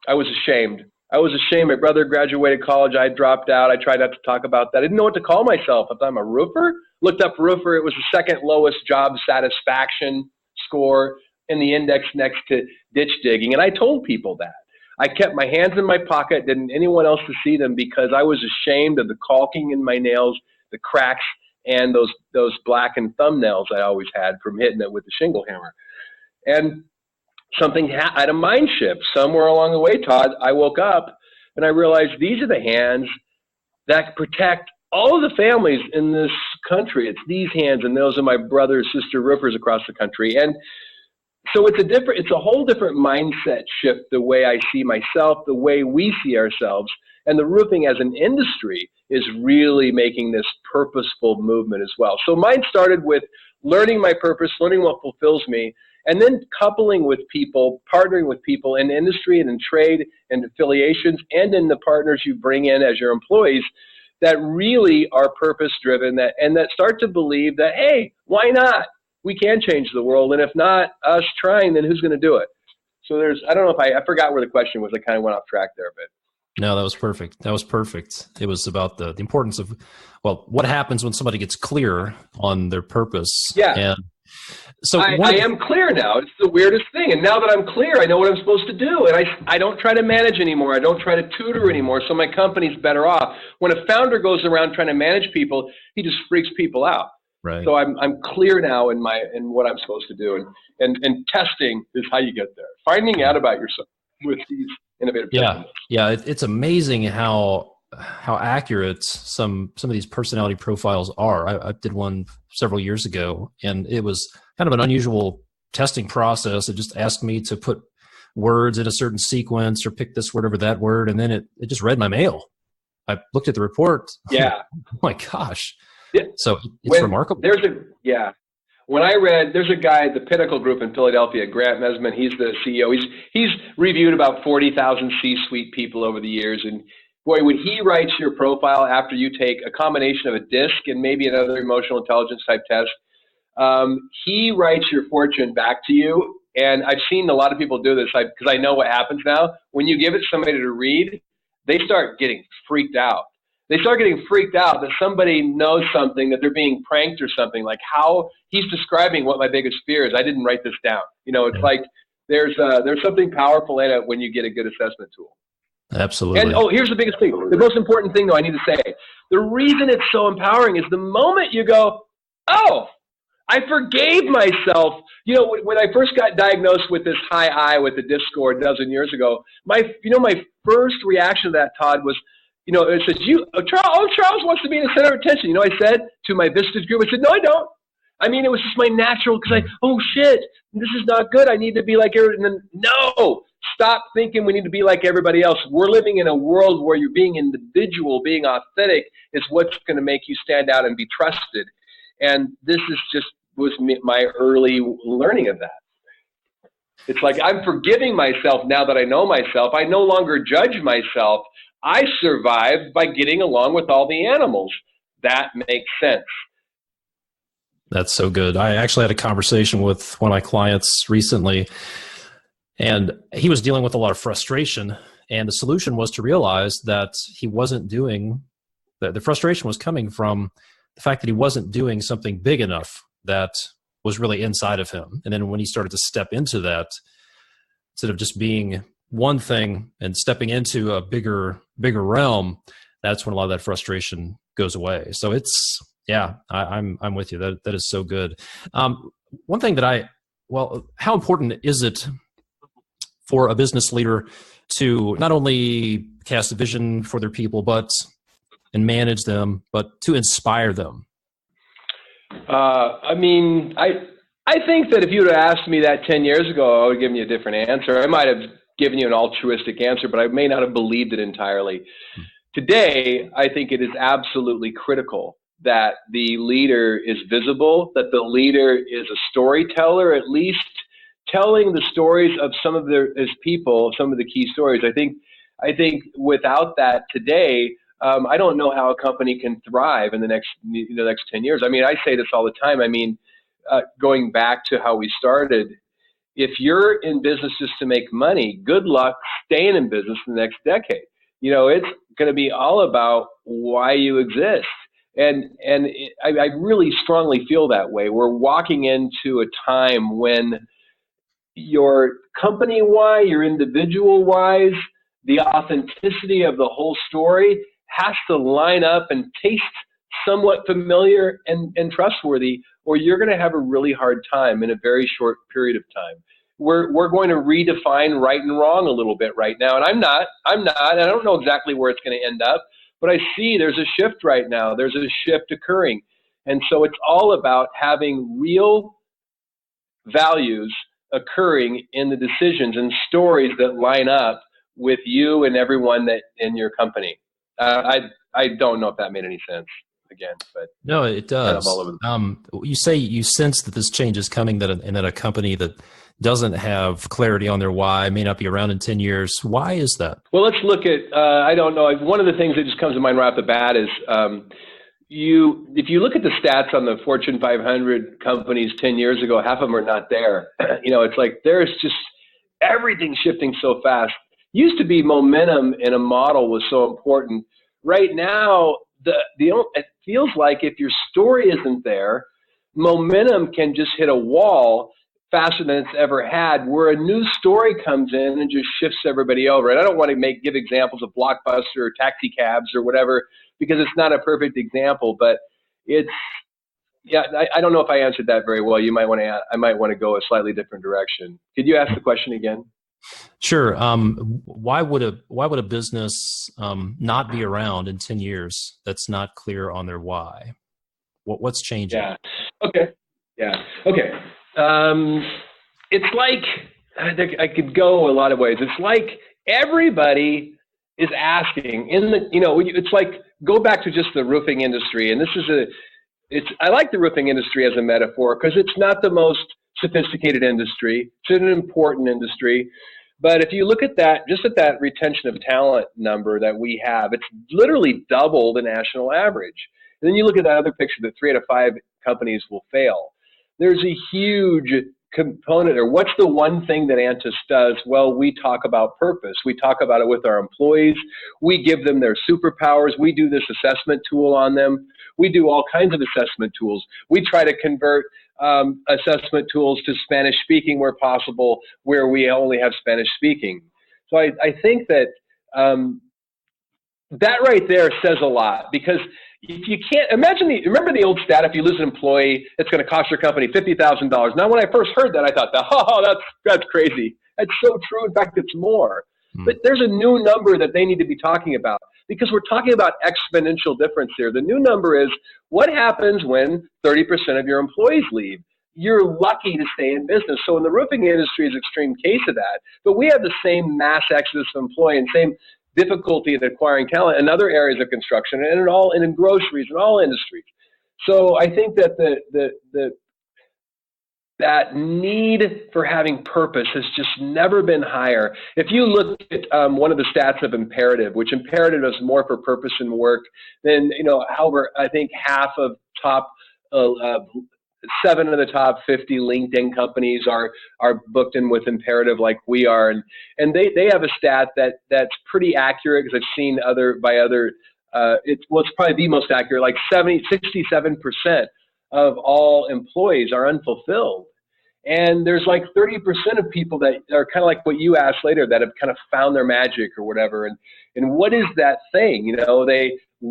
I was ashamed. I was ashamed. My brother graduated college. I dropped out. I tried not to talk about that. I didn't know what to call myself. I thought I'm a roofer. Looked up roofer. It was the second lowest job satisfaction score in the index next to ditch digging. And I told people that. I kept my hands in my pocket, didn't anyone else to see them, because I was ashamed of the caulking in my nails, the cracks, and those blackened thumbnails I always had from hitting it with the shingle hammer. And something had a mind shift somewhere along the way, Todd. I woke up and I realized these are the hands that protect all of the families in this country. It's these hands, and those are my brother, sister roofers across the country. And so it's a whole different mindset shift, the way I see myself, the way we see ourselves. And the roofing as an industry is really making this purposeful movement as well. So mine started with learning my purpose, learning what fulfills me, and then coupling with people, partnering with people in industry and in trade and affiliations and in the partners you bring in as your employees that really are purpose-driven and that start to believe that, hey, why not? We can change the world, and if not us trying, then who's going to do it? So I don't know if I forgot where the question was. I kind of went off track there a bit.
No, that was perfect. That was perfect. It was about the importance of, well, what happens when somebody gets clear on their purpose.
Yeah.
And so
I am clear now. It's the weirdest thing. And now that I'm clear, I know what I'm supposed to do. And I don't try to manage anymore. I don't try to tutor anymore. So my company's better off. When a founder goes around trying to manage people, he just freaks people out.
Right.
So I'm clear now in what I'm supposed to do. And testing is how you get there. Finding out about yourself with these innovative techniques.
Yeah. It's amazing how accurate some of these personality profiles are. I did one several years ago, and it was kind of an unusual testing process. It just asked me to put words in a certain sequence or pick this word over that word, and then it just read my mail. I looked at the report.
Yeah.
Oh my gosh.
Yeah.
So it's remarkable.
When I read, there's a guy at the Pinnacle Group in Philadelphia, Grant Mesman. He's the CEO. He's reviewed about 40,000 C-suite people over the years. And boy, when he writes your profile after you take a combination of a DISC and maybe another emotional intelligence type test, he writes your fortune back to you. And I've seen a lot of people do this because I know what happens now. When you give it to somebody to read, they start getting freaked out. They start getting freaked out that somebody knows something, that they're being pranked or something, like how he's describing what my biggest fear is. I didn't write this down. It's like there's something powerful in it when you get a good assessment tool.
Absolutely.
And here's the biggest thing. The most important thing, though, I need to say, the reason it's so empowering is the moment you go, oh, I forgave myself. When I first got diagnosed with this high I with the DISC score a dozen years ago, my first reaction to that, Todd, was, it says, Charles wants to be in the center of attention. I said to my Vistas group, I said, no, I don't. I mean, it was just my natural, because oh shit, this is not good. I need to be like everybody. And then, no, stop thinking we need to be like everybody else. We're living in a world where you're being individual, being authentic is what's going to make you stand out and be trusted. And this was my early learning of that. It's like I'm forgiving myself now that I know myself. I no longer judge myself. I survived by getting along with all the animals. That makes sense.
That's so good. I actually had a conversation with one of my clients recently, and he was dealing with a lot of frustration. And the solution was to realize that he wasn't doing, the frustration was coming from the fact that he wasn't doing something big enough that was really inside of him. And then when he started to step into that, instead of just being one thing and stepping into a bigger realm, that's when a lot of that frustration goes away. So I'm with you. That is so good. One thing that how important is it for a business leader to not only cast a vision for their people, and manage them, but to inspire them?
I think that if you would have asked me that 10 years ago, I would have given you a different answer. I might have given you an altruistic answer, but I may not have believed it entirely. Today, I think it is absolutely critical that the leader is visible, that the leader is a storyteller, at least telling the stories of some of his people, some of the key stories. I think without that today, I don't know how a company can thrive in the next 10 years. I mean, I say this all the time. I mean, going back to how we started, if you're in business just to make money, good luck staying in business for the next decade. It's going to be all about why you exist. And I really strongly feel that way. We're walking into a time when your company why, your individual whys, the authenticity of the whole story has to line up and taste somewhat familiar and trustworthy, or you're going to have a really hard time in a very short period of time. We're going to redefine right and wrong a little bit right now, and I'm not, and I don't know exactly where it's going to end up, but I see there's a shift right now. There's a shift occurring, and so it's all about having real values occurring in the decisions and stories that line up with you and everyone that in your company. I don't know if that made any sense. again. But
no, it
kind of
does.
all over the
You say you sense that this change is coming, and that a company that doesn't have clarity on their why may not be around in 10 years. Why is that?
Well, let's look at, I don't know, one of the things that just comes to mind right off the bat is if you look at the stats on the Fortune 500 companies 10 years ago, half of them are not there. It's like there's just everything shifting so fast. Used to be momentum in a model was so important. Right now, it feels like if your story isn't there, momentum can just hit a wall faster than it's ever had, where a new story comes in and just shifts everybody over. And I don't want to give examples of Blockbuster or taxi cabs or whatever, because it's not a perfect example, but I don't know if I answered that very well. I might want to go a slightly different direction. Could you ask the question again?
Sure. Why would a business not be around in 10 years that's not clear on their why? What's changing?
Yeah. Okay. Yeah. Okay. It's like, I could go a lot of ways. It's like everybody is asking it's like, go back to just the roofing industry. And I like the roofing industry as a metaphor because it's not the most sophisticated industry. It's an important industry. But if you look at that, just at that retention of talent number that we have, it's literally double the national average. And then you look at that other picture that 3 out of 5 companies will fail. There's a huge component, or what's the one thing that Antis does? Well, we talk about purpose. We talk about it with our employees. We give them their superpowers. We do this assessment tool on them. We do all kinds of assessment tools. We try to convert assessment tools to Spanish speaking where possible, where we only have Spanish speaking. So I think that that right there says a lot, because if you can't remember the old stat, if you lose an employee, it's going to cost your company $50,000. Now, when I first heard that, I thought, that's crazy. That's so true. In fact, it's more. But there's a new number that they need to be talking about, because we're talking about exponential difference here. The new number is what happens when 30% of your employees leave. You're lucky to stay in business. So in the roofing industry is an extreme case of that. But we have the same mass exodus of employee and same difficulty in acquiring talent in other areas of construction and in groceries and all industries. So I think that that need for having purpose has just never been higher. If you look at one of the stats of Imperative, which Imperative is more for purpose and work, then however, I think half of 7 of the top 50 LinkedIn companies are booked in with Imperative like we are. And they have a stat that's pretty accurate, because I've seen it's probably the most accurate, like 67% of all employees are unfulfilled. And there's like 30% of people that are kind of like what you asked later, that have kind of found their magic or whatever. And what is that thing?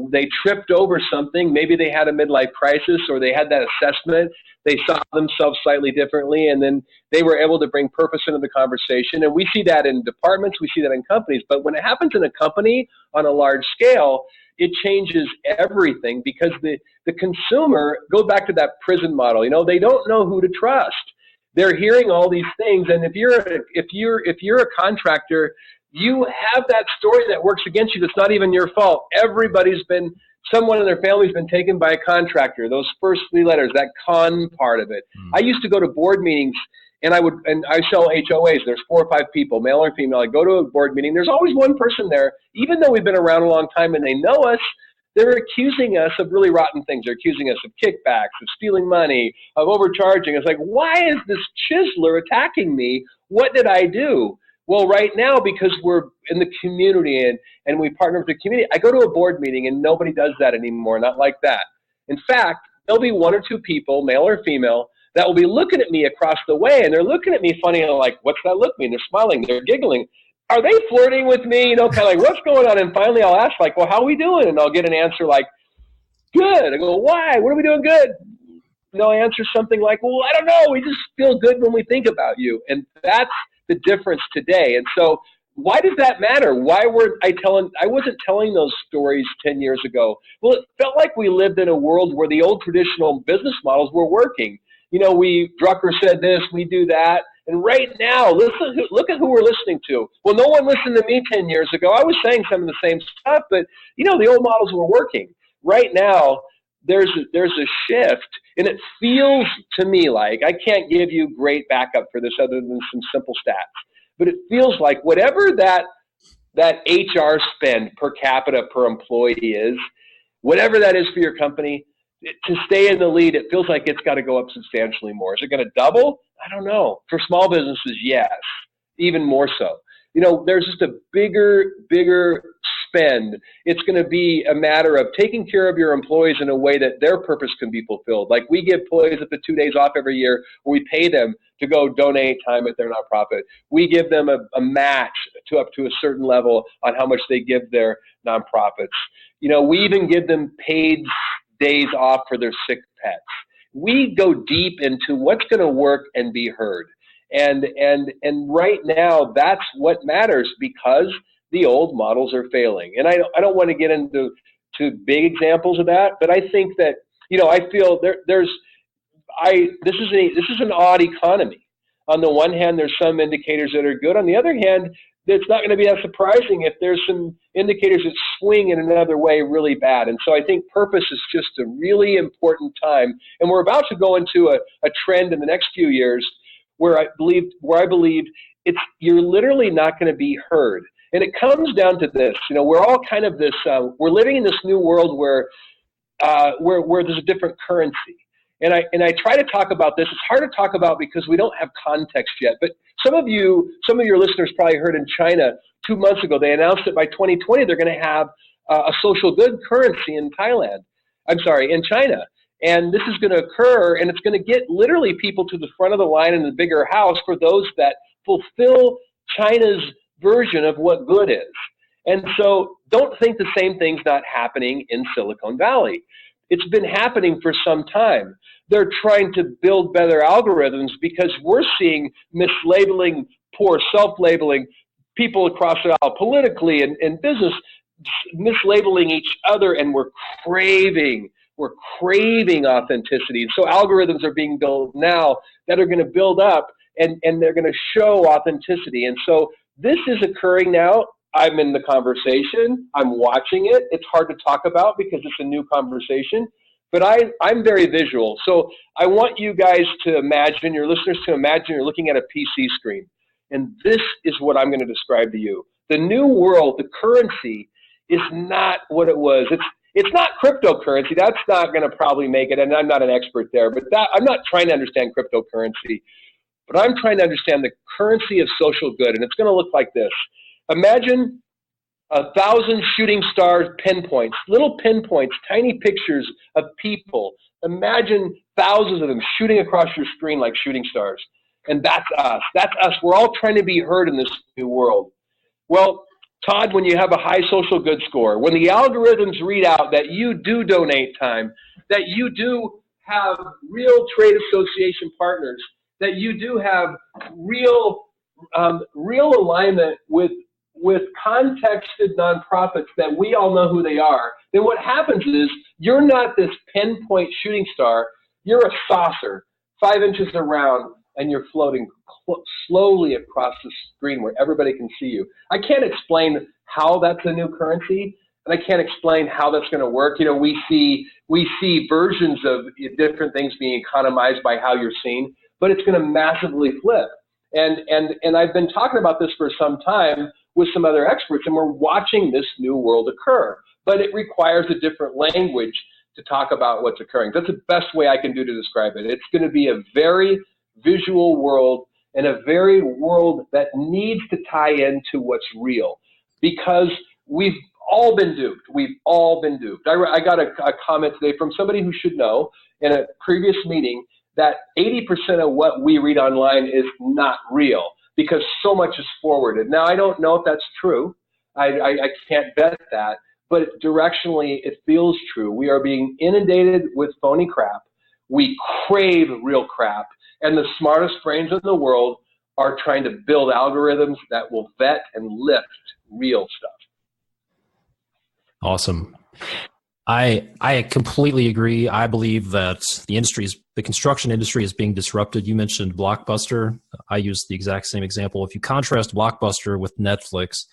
They tripped over something. Maybe they had a midlife crisis, or they had that assessment. They saw themselves slightly differently, and then they were able to bring purpose into the conversation. And we see that in departments, we see that in companies. But when it happens in a company on a large scale, it changes everything, because the consumer, go back to that prison model. They don't know who to trust. They're hearing all these things, and if you're a contractor, you have that story that works against you. That's not even your fault. Someone in their family's been taken by a contractor. Those first 3 letters, that con part of it. I used to go to board meetings, and I sell HOAs. There's 4 or 5 people, male or female. I go to a board meeting. There's always one person there, even though we've been around a long time and they know us. They're accusing us of really rotten things. They're accusing us of kickbacks, of stealing money, of overcharging. It's like, why is this chiseler attacking me? What did I do? Well, right now, because we're in the community and we partner with the community, I go to a board meeting and nobody does that anymore, not like that. In fact, there'll be 1 or 2 people, male or female, that will be looking at me across the way, and they're looking at me funny, and like, what's that look mean? They're smiling, they're giggling. Are they flirting with me? Kind of like, what's going on? And finally I'll ask, like, well, how are we doing? And I'll get an answer like, good. I go, why? What are we doing good? They'll answer something like, well, I don't know. We just feel good when we think about you. And that's the difference today. And so why does that matter? Why I wasn't telling those stories 10 years ago? Well, it felt like we lived in a world where the old traditional business models were working. Drucker said this, we do that. And right now, look at who we're listening to. Well, no one listened to me 10 years ago. I was saying some of the same stuff, but the old models were working. Right now, there's a shift, and it feels to me like, I can't give you great backup for this other than some simple stats, but it feels like whatever that HR spend per capita per employee is, whatever that is for your company, to stay in the lead, it feels like it's got to go up substantially more. Is it going to double? I don't know. For small businesses, yes, even more so. There's just a bigger spend. It's going to be a matter of taking care of your employees in a way that their purpose can be fulfilled. Like, we give employees up to 2 days off every year, where we pay them to go donate time at their nonprofit. We give them a match up to a certain level on how much they give their nonprofits. We even give them paid days off for their sick pets. We go deep into what's going to work and be heard. And right now, that's what matters, because the old models are failing. And I don't want to get into big examples of that, but I think that, I feel this is an odd economy. On the one hand, there's some indicators that are good. On the other hand, it's not going to be that surprising if there's some indicators that swing in another way really bad. And so I think purpose is just a really important time. And we're about to go into a trend in the next few years where I believe you're literally not going to be heard. And it comes down to this, we're all kind of this, we're living in this new world where there's a different currency. And I try to talk about this. It's hard to talk about because we don't have context yet. But some of your listeners probably heard in China 2 months ago, they announced that by 2020, they're going to have a social good currency in China. And this is going to occur, and it's going to get literally people to the front of the line in the bigger house for those that fulfill China's version of what good is. And so don't think the same thing's not happening in Silicon Valley. It's been happening for some time. They're trying to build better algorithms because we're seeing mislabeling, poor self-labeling, people across the aisle politically and business mislabeling each other, and we're craving authenticity. And so algorithms are being built now that are going to build up and they're going to show authenticity. And so this is occurring now. I'm in the conversation. I'm watching it. It's hard to talk about because it's a new conversation, but I'm very visual. So I want you guys to imagine, your listeners to imagine you're looking at a PC screen. And this is what I'm going to describe to you. The new world, the currency, is not what it was. It's not cryptocurrency. That's not going to probably make it, and I'm not an expert there, but I'm not trying to understand cryptocurrency, but I'm trying to understand the currency of social good, and it's going to look like this. Imagine 1,000 shooting star pinpoints, little pinpoints, tiny pictures of people. Imagine thousands of them shooting across your screen like shooting stars. And that's us. That's us. We're all trying to be heard in this new world. Well, Todd, when you have a high social good score, when the algorithms read out that you do donate time, that you do have real trade association partners, that you do have real alignment with contexted nonprofits that we all know who they are, then what happens is you're not this pinpoint shooting star. You're a saucer, 5 inches around, and you're floating slowly across the screen where everybody can see you. I can't explain how that's a new currency, and I can't explain how that's going to work. We see versions of different things being economized by how you're seen, but it's going to massively flip. And I've been talking about this for some time with some other experts, and we're watching this new world occur. But it requires a different language to talk about what's occurring. That's the best way I can do to describe it. It's going to be a very visual world and a very world that needs to tie into what's real, because we've all been duped. We've all been duped. I got a comment today from somebody who should know in a previous meeting that 80% of what we read online is not real because so much is forwarded. Now, I don't know if that's true. I can't vet that, but directionally it feels true. We are being inundated with phony crap. We crave real crap. And the smartest brains in the world are trying to build algorithms that will vet and lift real stuff.
Awesome. I completely agree. I believe that the construction industry is being disrupted. You mentioned Blockbuster. I use the exact same example. If you contrast Blockbuster with Netflix,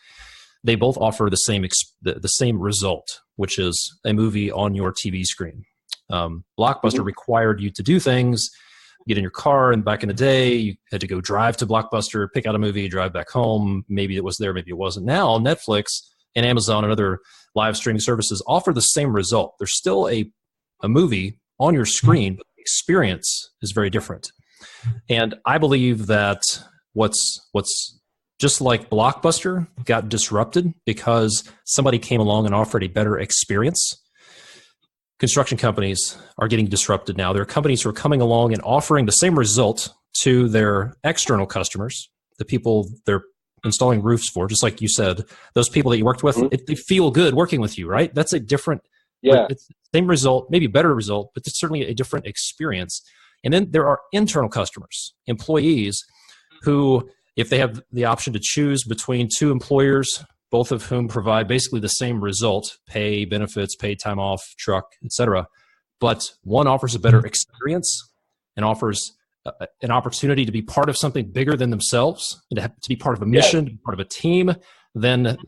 they both offer the same result, which is a movie on your TV screen. Blockbuster required you to do things, get in your car, and back in the day, you had to go drive to Blockbuster, pick out a movie, drive back home. Maybe it was there, maybe it wasn't. Now, Netflix and Amazon and other live streaming services offer the same result. There's still a movie on your screen, but the experience is very different. And I believe that what's just like Blockbuster got disrupted because somebody came along and offered a better experience, construction companies are getting disrupted now. There are companies who are coming along and offering the same result to their external customers, the people they're installing roofs for, just like you said, those people that you worked with, they feel good working with you, right? That's a different, it's the same result, maybe better result, but it's certainly a different experience. And then there are internal customers, employees, who, if they have the option to choose between two employers, both of whom provide basically the same result, pay, benefits, paid time off, truck, etc., but one offers a better experience and offers an opportunity to be part of something bigger than themselves, and to be part of a mission, to be part of a team, then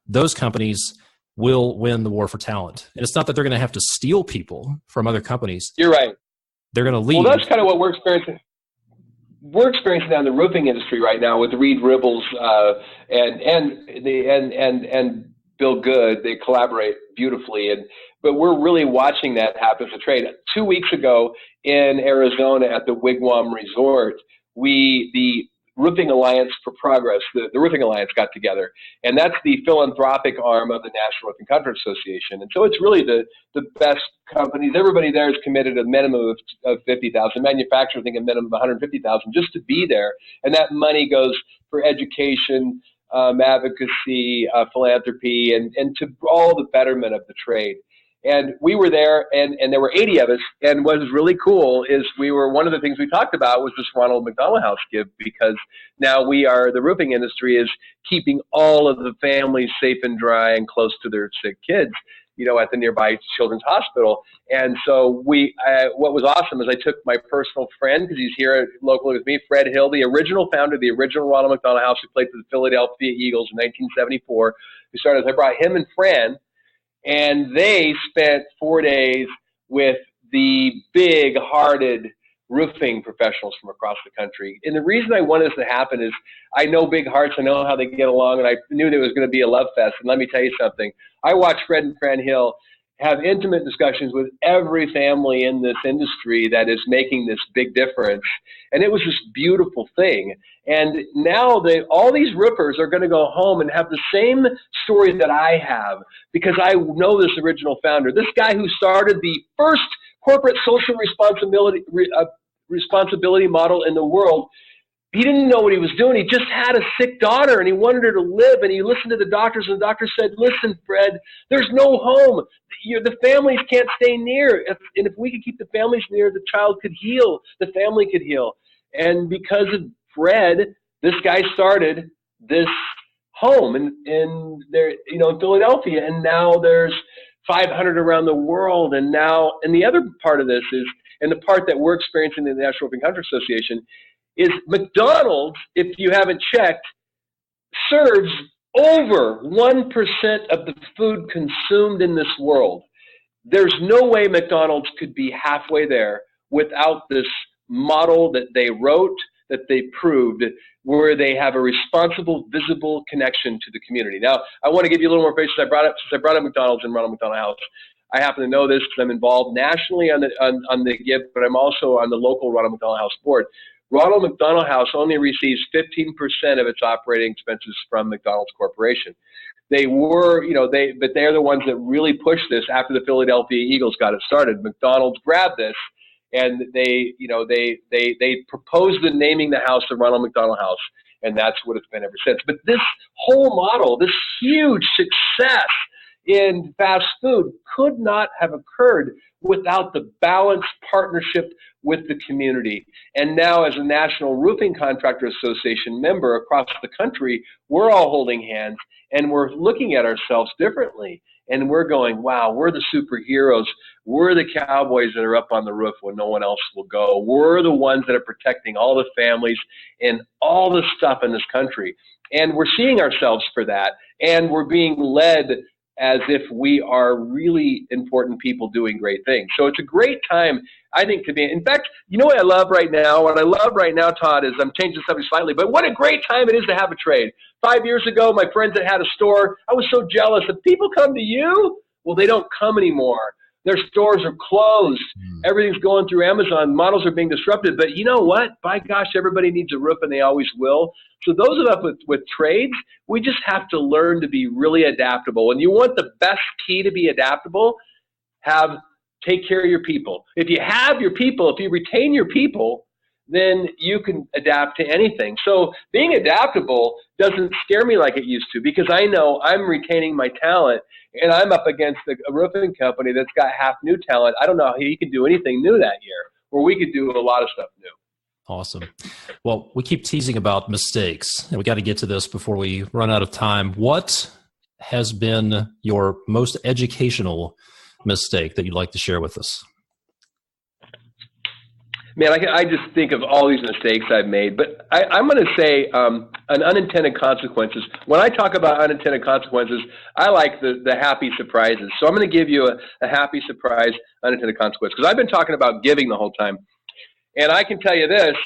those companies will win the war for talent. And it's not that they're going to have to steal people from other companies.
You're right.
They're going to leave.
Well, that's kind of what we're experiencing. We're experiencing that in the roofing industry right now with Reed Ribbles and Bill Good. They collaborate beautifully, but we're really watching that happen as a trade. 2 weeks ago in Arizona at the Wigwam Resort, the Roofing Alliance for Progress, the Roofing Alliance got together, and that's the philanthropic arm of the National Roofing Contractors Association. And so it's really the best companies. Everybody there is committed a minimum of $50,000. Manufacturers think a minimum of $150,000 just to be there, and that money goes for education, advocacy, philanthropy, and to all the betterment of the trade. And we were there, and there were 80 of us. And what was really cool is one of the things we talked about was this Ronald McDonald House give, because now the roofing industry is keeping all of the families safe and dry and close to their sick kids, at the nearby children's hospital. And so what was awesome is I took my personal friend, because he's here locally with me, Fred Hill, the original founder of the original Ronald McDonald House, who played for the Philadelphia Eagles in 1974. I brought him and Fran, and they spent 4 days with the big-hearted roofing professionals from across the country. And the reason I wanted this to happen is I know big hearts, I know how they get along, and I knew there was going to be a love fest. And let me tell you something. I watched Fred and Fran Hill have intimate discussions with every family in this industry that is making this big difference. And it was this beautiful thing. And now all these roofers are going to go home and have the same story that I have, because I know this original founder, this guy who started the first corporate social responsibility model in the world. He didn't know what he was doing. He just had a sick daughter, and he wanted her to live, and he listened to the doctors, and the doctor said, listen, Fred, there's no home. The families can't stay near. And if we could keep the families near, the child could heal, the family could heal. And because of Fred, this guy started this home in Philadelphia, and now there's 500 around the world. And the other part of this is, and the part that we're experiencing in the National Roofing Contractors Association, is McDonald's, if you haven't checked, serves over 1% of the food consumed in this world. There's no way McDonald's could be halfway there without this model that they wrote, that they proved, where they have a responsible, visible connection to the community. Now, I want to give you a little more information. Since I brought up McDonald's and Ronald McDonald House, I happen to know this because I'm involved nationally on the GIF, but I'm also on the local Ronald McDonald House board. Ronald McDonald House only receives 15% of its operating expenses from McDonald's Corporation. They were, but they're the ones that really pushed this after the Philadelphia Eagles got it started. McDonald's grabbed this, and they proposed the naming the house the Ronald McDonald House, and that's what it's been ever since. But this whole model, this huge success in fast food, could not have occurred without the balanced partnership with the community. And now, as a National Roofing Contractors Association member across the country, we're all holding hands, and we're looking at ourselves differently. And we're going, wow, we're the superheroes. We're the cowboys that are up on the roof when no one else will go. We're the ones that are protecting all the families and all the stuff in this country. And we're seeing ourselves for that. And we're being led as if we are really important people doing great things. So it's a great time, I think, to be. In fact, you know what I love right now? What I love right now, Todd, is I'm changing the subject slightly, but what a great time it is to have a trade. 5 years ago, my friends that had a store, I was so jealous. If people come to you, well, they don't come anymore. Their stores are closed. Everything's going through Amazon. Models are being disrupted. But you know what? By gosh, everybody needs a roof, and they always will. So those of us with trades, we just have to learn to be really adaptable. And you want the best key to be adaptable, take care of your people. If you have your people, if you retain your people, then you can adapt to anything. So being adaptable doesn't scare me like it used to, because I know I'm retaining my talent, and I'm up against a roofing company that's got half new talent. I don't know how he can do anything new that year, where we could do a lot of stuff new.
Awesome. Well, we keep teasing about mistakes, and we got to get to this before we run out of time. What has been your most educational mistake that you'd like to share with us?
Man, I just think of all these mistakes I've made, but I'm going to say an unintended consequences. When I talk about unintended consequences, I like the happy surprises. So I'm going to give you a happy surprise, unintended consequence, because I've been talking about giving the whole time. And I can tell you this,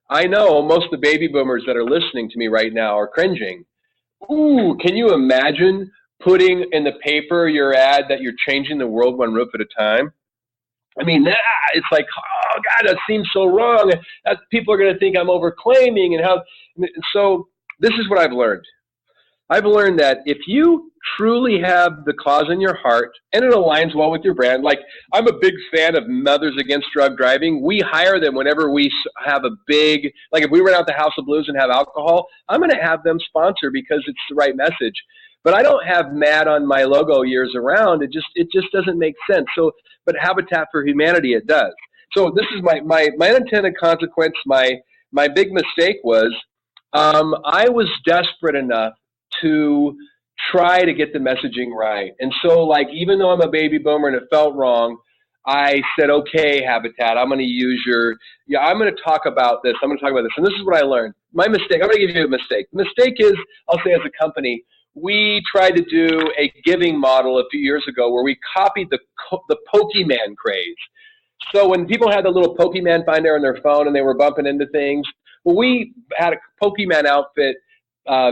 I know most of the baby boomers that are listening to me right now are cringing. Ooh, can you imagine putting in the paper your ad that you're changing the world one roof at a time? I mean, it's like, oh God, that seems so wrong. People are going to think I'm overclaiming, so this is what I've learned. I've learned that if you truly have the cause in your heart and it aligns well with your brand, like I'm a big fan of Mothers Against Drug Driving. We hire them whenever we have a big, like if we rent out the House of Blues and have alcohol, I'm going to have them sponsor because it's the right message. But I don't have MAD on my logo years around. It just doesn't make sense. So, but Habitat for Humanity, it does. So this is my unintended consequence. My big mistake was I was desperate enough to try to get the messaging right. And so, like, even though I'm a baby boomer and it felt wrong, I said, okay, Habitat, I'm going to use I'm going to talk about this. I'm going to talk about this. And this is what I learned. My mistake, I'm going to give you a mistake. The mistake is, I'll say as a company, we tried to do a giving model a few years ago where we copied the Pokemon craze. So when people had the little Pokemon finder on their phone and they were bumping into things, well, we had a Pokemon outfit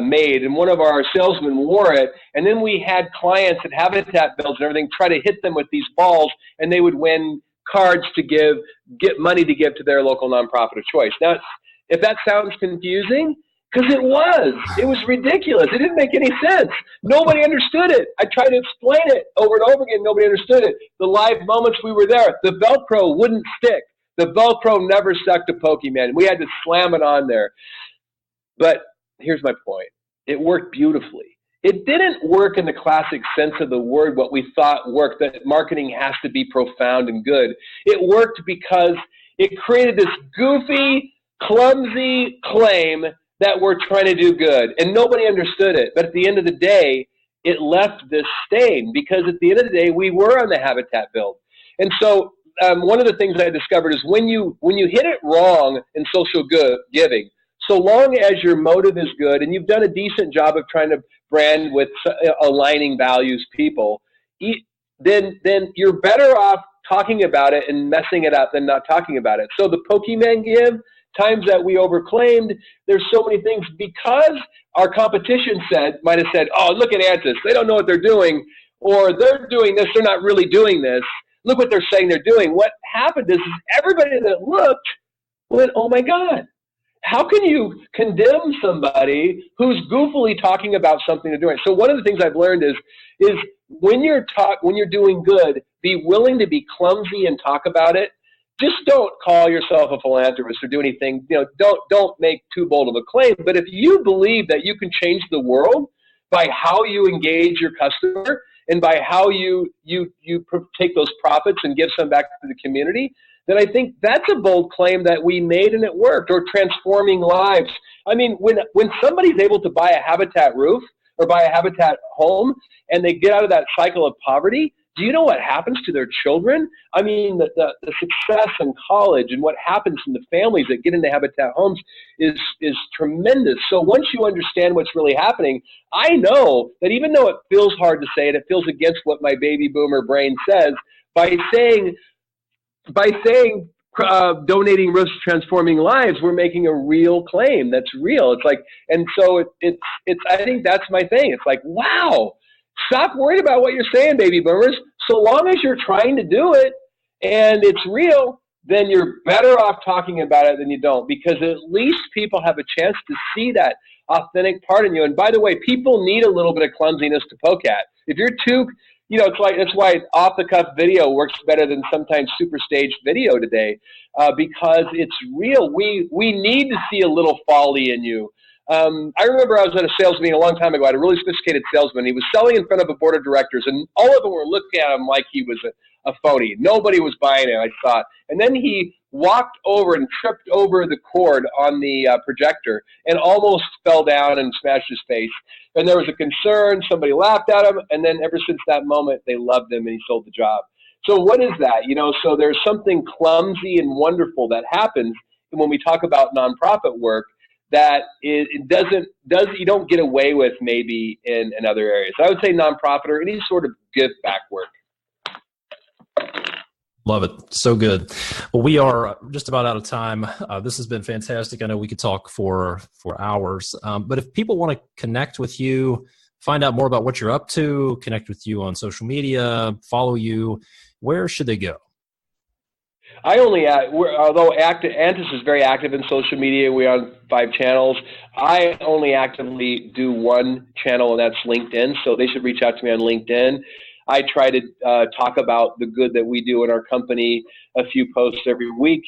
made, and one of our salesmen wore it, and then we had clients at Habitat builds and everything try to hit them with these balls, and they would win cards to get money to give to their local nonprofit of choice. Now, if that sounds confusing, because it was ridiculous. It didn't make any sense. Nobody understood it. I tried to explain it over and over again. Nobody understood it. The live moments we were there, the Velcro wouldn't stick. The Velcro never stuck to Pokemon. We had to slam it on there. But here's my point. It worked beautifully. It didn't work in the classic sense of the word, what we thought worked, that marketing has to be profound and good. It worked because it created this goofy, clumsy claim that we're trying to do good, and nobody understood it. But at the end of the day, it left this stain, because at the end of the day, we were on the Habitat build. And so one of the things I discovered is when you hit it wrong in social giving, so long as your motive is good and you've done a decent job of trying to brand with aligning values people, then you're better off talking about it and messing it up than not talking about it. So the Pokemon give, times that we overclaimed, there's so many things, because our competition might have said, oh, look at Ansys, they don't know what they're doing, or they're doing this, they're not really doing this. Look what they're saying they're doing. What happened is everybody that looked went, oh my God, how can you condemn somebody who's goofily talking about something they're doing? So one of the things I've learned is when you're doing good, be willing to be clumsy and talk about it. Just don't call yourself a philanthropist or do anything. Don't make too bold of a claim. But if you believe that you can change the world by how you engage your customer and by how you take those profits and give some back to the community, then I think that's a bold claim that we made and it worked. Or transforming lives. I mean, when somebody's able to buy a Habitat roof or buy a Habitat home and they get out of that cycle of poverty, do you know what happens to their children? I mean, the success in college and what happens in the families that get into Habitat Homes is tremendous. So once you understand what's really happening, I know that even though it feels hard to say it, it feels against what my baby boomer brain says, by saying donating risks transforming lives, we're making a real claim that's real. It's like, and so it's I think that's my thing. It's like, wow, stop worrying about what you're saying, baby boomers. So long as you're trying to do it and it's real, then you're better off talking about it than you don't, because at least people have a chance to see that authentic part in you. And by the way, people need a little bit of clumsiness to poke at. If you're too, it's like, that's why off-the-cuff video works better than sometimes super staged video today, because it's real. We need to see a little folly in you. I remember I was at a sales meeting a long time ago. I had a really sophisticated salesman. He was selling in front of a board of directors, and all of them were looking at him like he was a phony. Nobody was buying it, I thought. And then he walked over and tripped over the cord on the projector and almost fell down and smashed his face. And there was a concern. Somebody laughed at him. And then ever since that moment, they loved him and he sold the job. So what is that? So there's something clumsy and wonderful that happens when we talk about nonprofit work that you don't get away with maybe in other areas. I would say nonprofit or any sort of give back work.
Love it. So good. Well, we are just about out of time. This has been fantastic. I know we could talk for hours, but if people want to connect with you, find out more about what you're up to, connect with you on social media, follow you, where should they go?
Although Antis is very active in social media, we're on 5 channels. I only actively do one channel, and that's LinkedIn. So they should reach out to me on LinkedIn. I try to talk about the good that we do in our company, a few posts every week,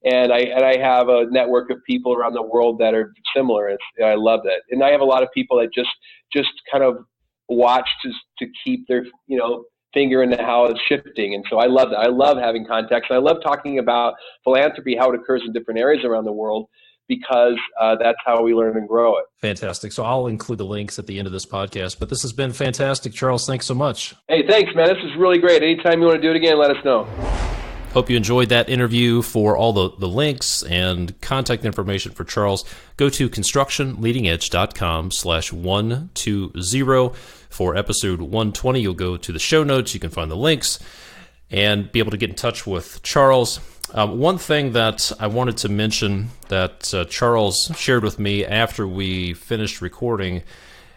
and I have a network of people around the world that are similar. I love that, and I have a lot of people that just kind of watch to keep their finger into how it's shifting, and so I love that. I love having contacts. I love talking about philanthropy, how it occurs in different areas around the world, because that's how we learn and grow it.
Fantastic. So I'll include the links at the end of this podcast, but this has been fantastic. Charles, thanks so much.
Hey, thanks, man. This is really great. Anytime you want to do it again, let us know.
Hope you enjoyed that interview. For all the links and contact information for Charles, go to constructionleadingedge.com/120. For episode 120, you'll go to the show notes. You can find the links and be able to get in touch with Charles. One thing that I wanted to mention that Charles shared with me after we finished recording,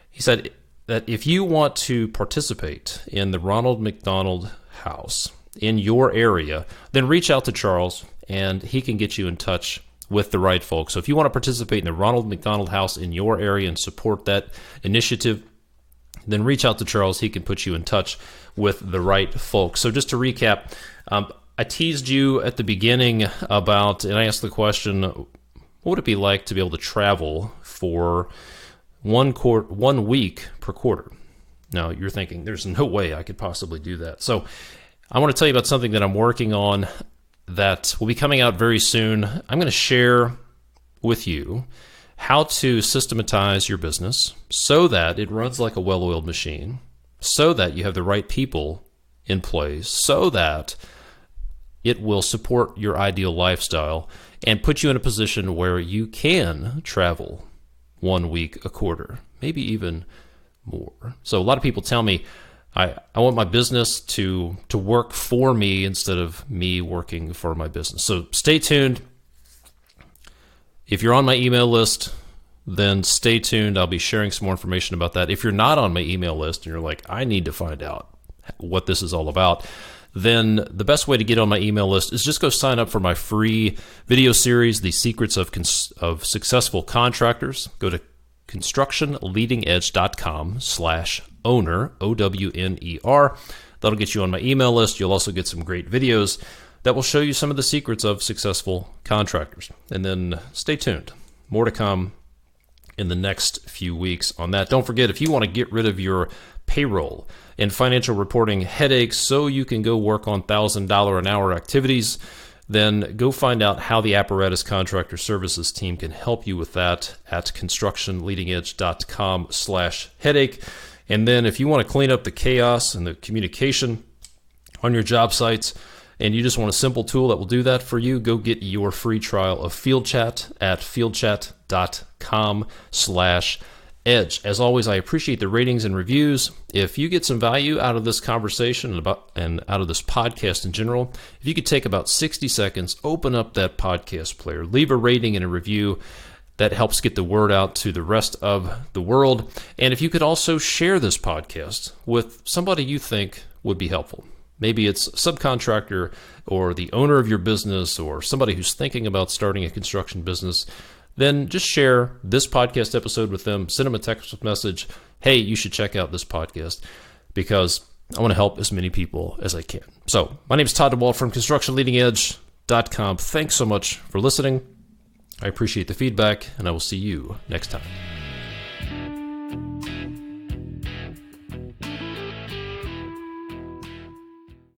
he said that if you want to participate in the Ronald McDonald House in your area, then reach out to Charles and he can get you in touch with the right folks. So if you want to participate in the Ronald McDonald House in your area and support that initiative, then reach out to Charles. He can put you in touch with the right folks. So just to recap, I teased you at the beginning about, and I asked the question, what would it be like to be able to travel for 1 week per quarter? Now, you're thinking, there's no way I could possibly do that. So I want to tell you about something that I'm working on that will be coming out very soon. I'm going to share with you how to systematize your business so that it runs like a well-oiled machine, so that you have the right people in place, so that it will support your ideal lifestyle and put you in a position where you can travel 1 week a quarter, maybe even more. So a lot of people tell me, I want my business to work for me instead of me working for my business. So stay tuned. If you're on my email list, then stay tuned. I'll be sharing some more information about that. If you're not on my email list and you're like, I need to find out what this is all about, then the best way to get on my email list is just go sign up for my free video series, The Secrets of Successful Contractors. Go to constructionleadingedge.com/owner, OWNER. That'll get you on my email list. You'll also get some great videos that will show you some of the secrets of successful contractors. And then stay tuned. More to come in the next few weeks on that. Don't forget, if you want to get rid of your payroll and financial reporting headaches so you can go work on $1,000 an hour activities, then go find out how the Apparatus Contractor Services team can help you with that at constructionleadingedge.com/headache. And then if you want to clean up the chaos and the communication on your job sites, and you just want a simple tool that will do that for you, go get your free trial of FieldChat at fieldchat.com/edge. As always, I appreciate the ratings and reviews. If you get some value out of this conversation and out of this podcast in general, if you could take about 60 seconds, open up that podcast player, leave a rating and a review, that helps get the word out to the rest of the world. And if you could also share this podcast with somebody you think would be helpful. Maybe it's a subcontractor or the owner of your business or somebody who's thinking about starting a construction business. Then just share this podcast episode with them. Send them a text message. Hey, you should check out this podcast, because I want to help as many people as I can. So my name is Todd DeWalt from ConstructionLeadingEdge.com. Thanks so much for listening. I appreciate the feedback, and I will see you next time.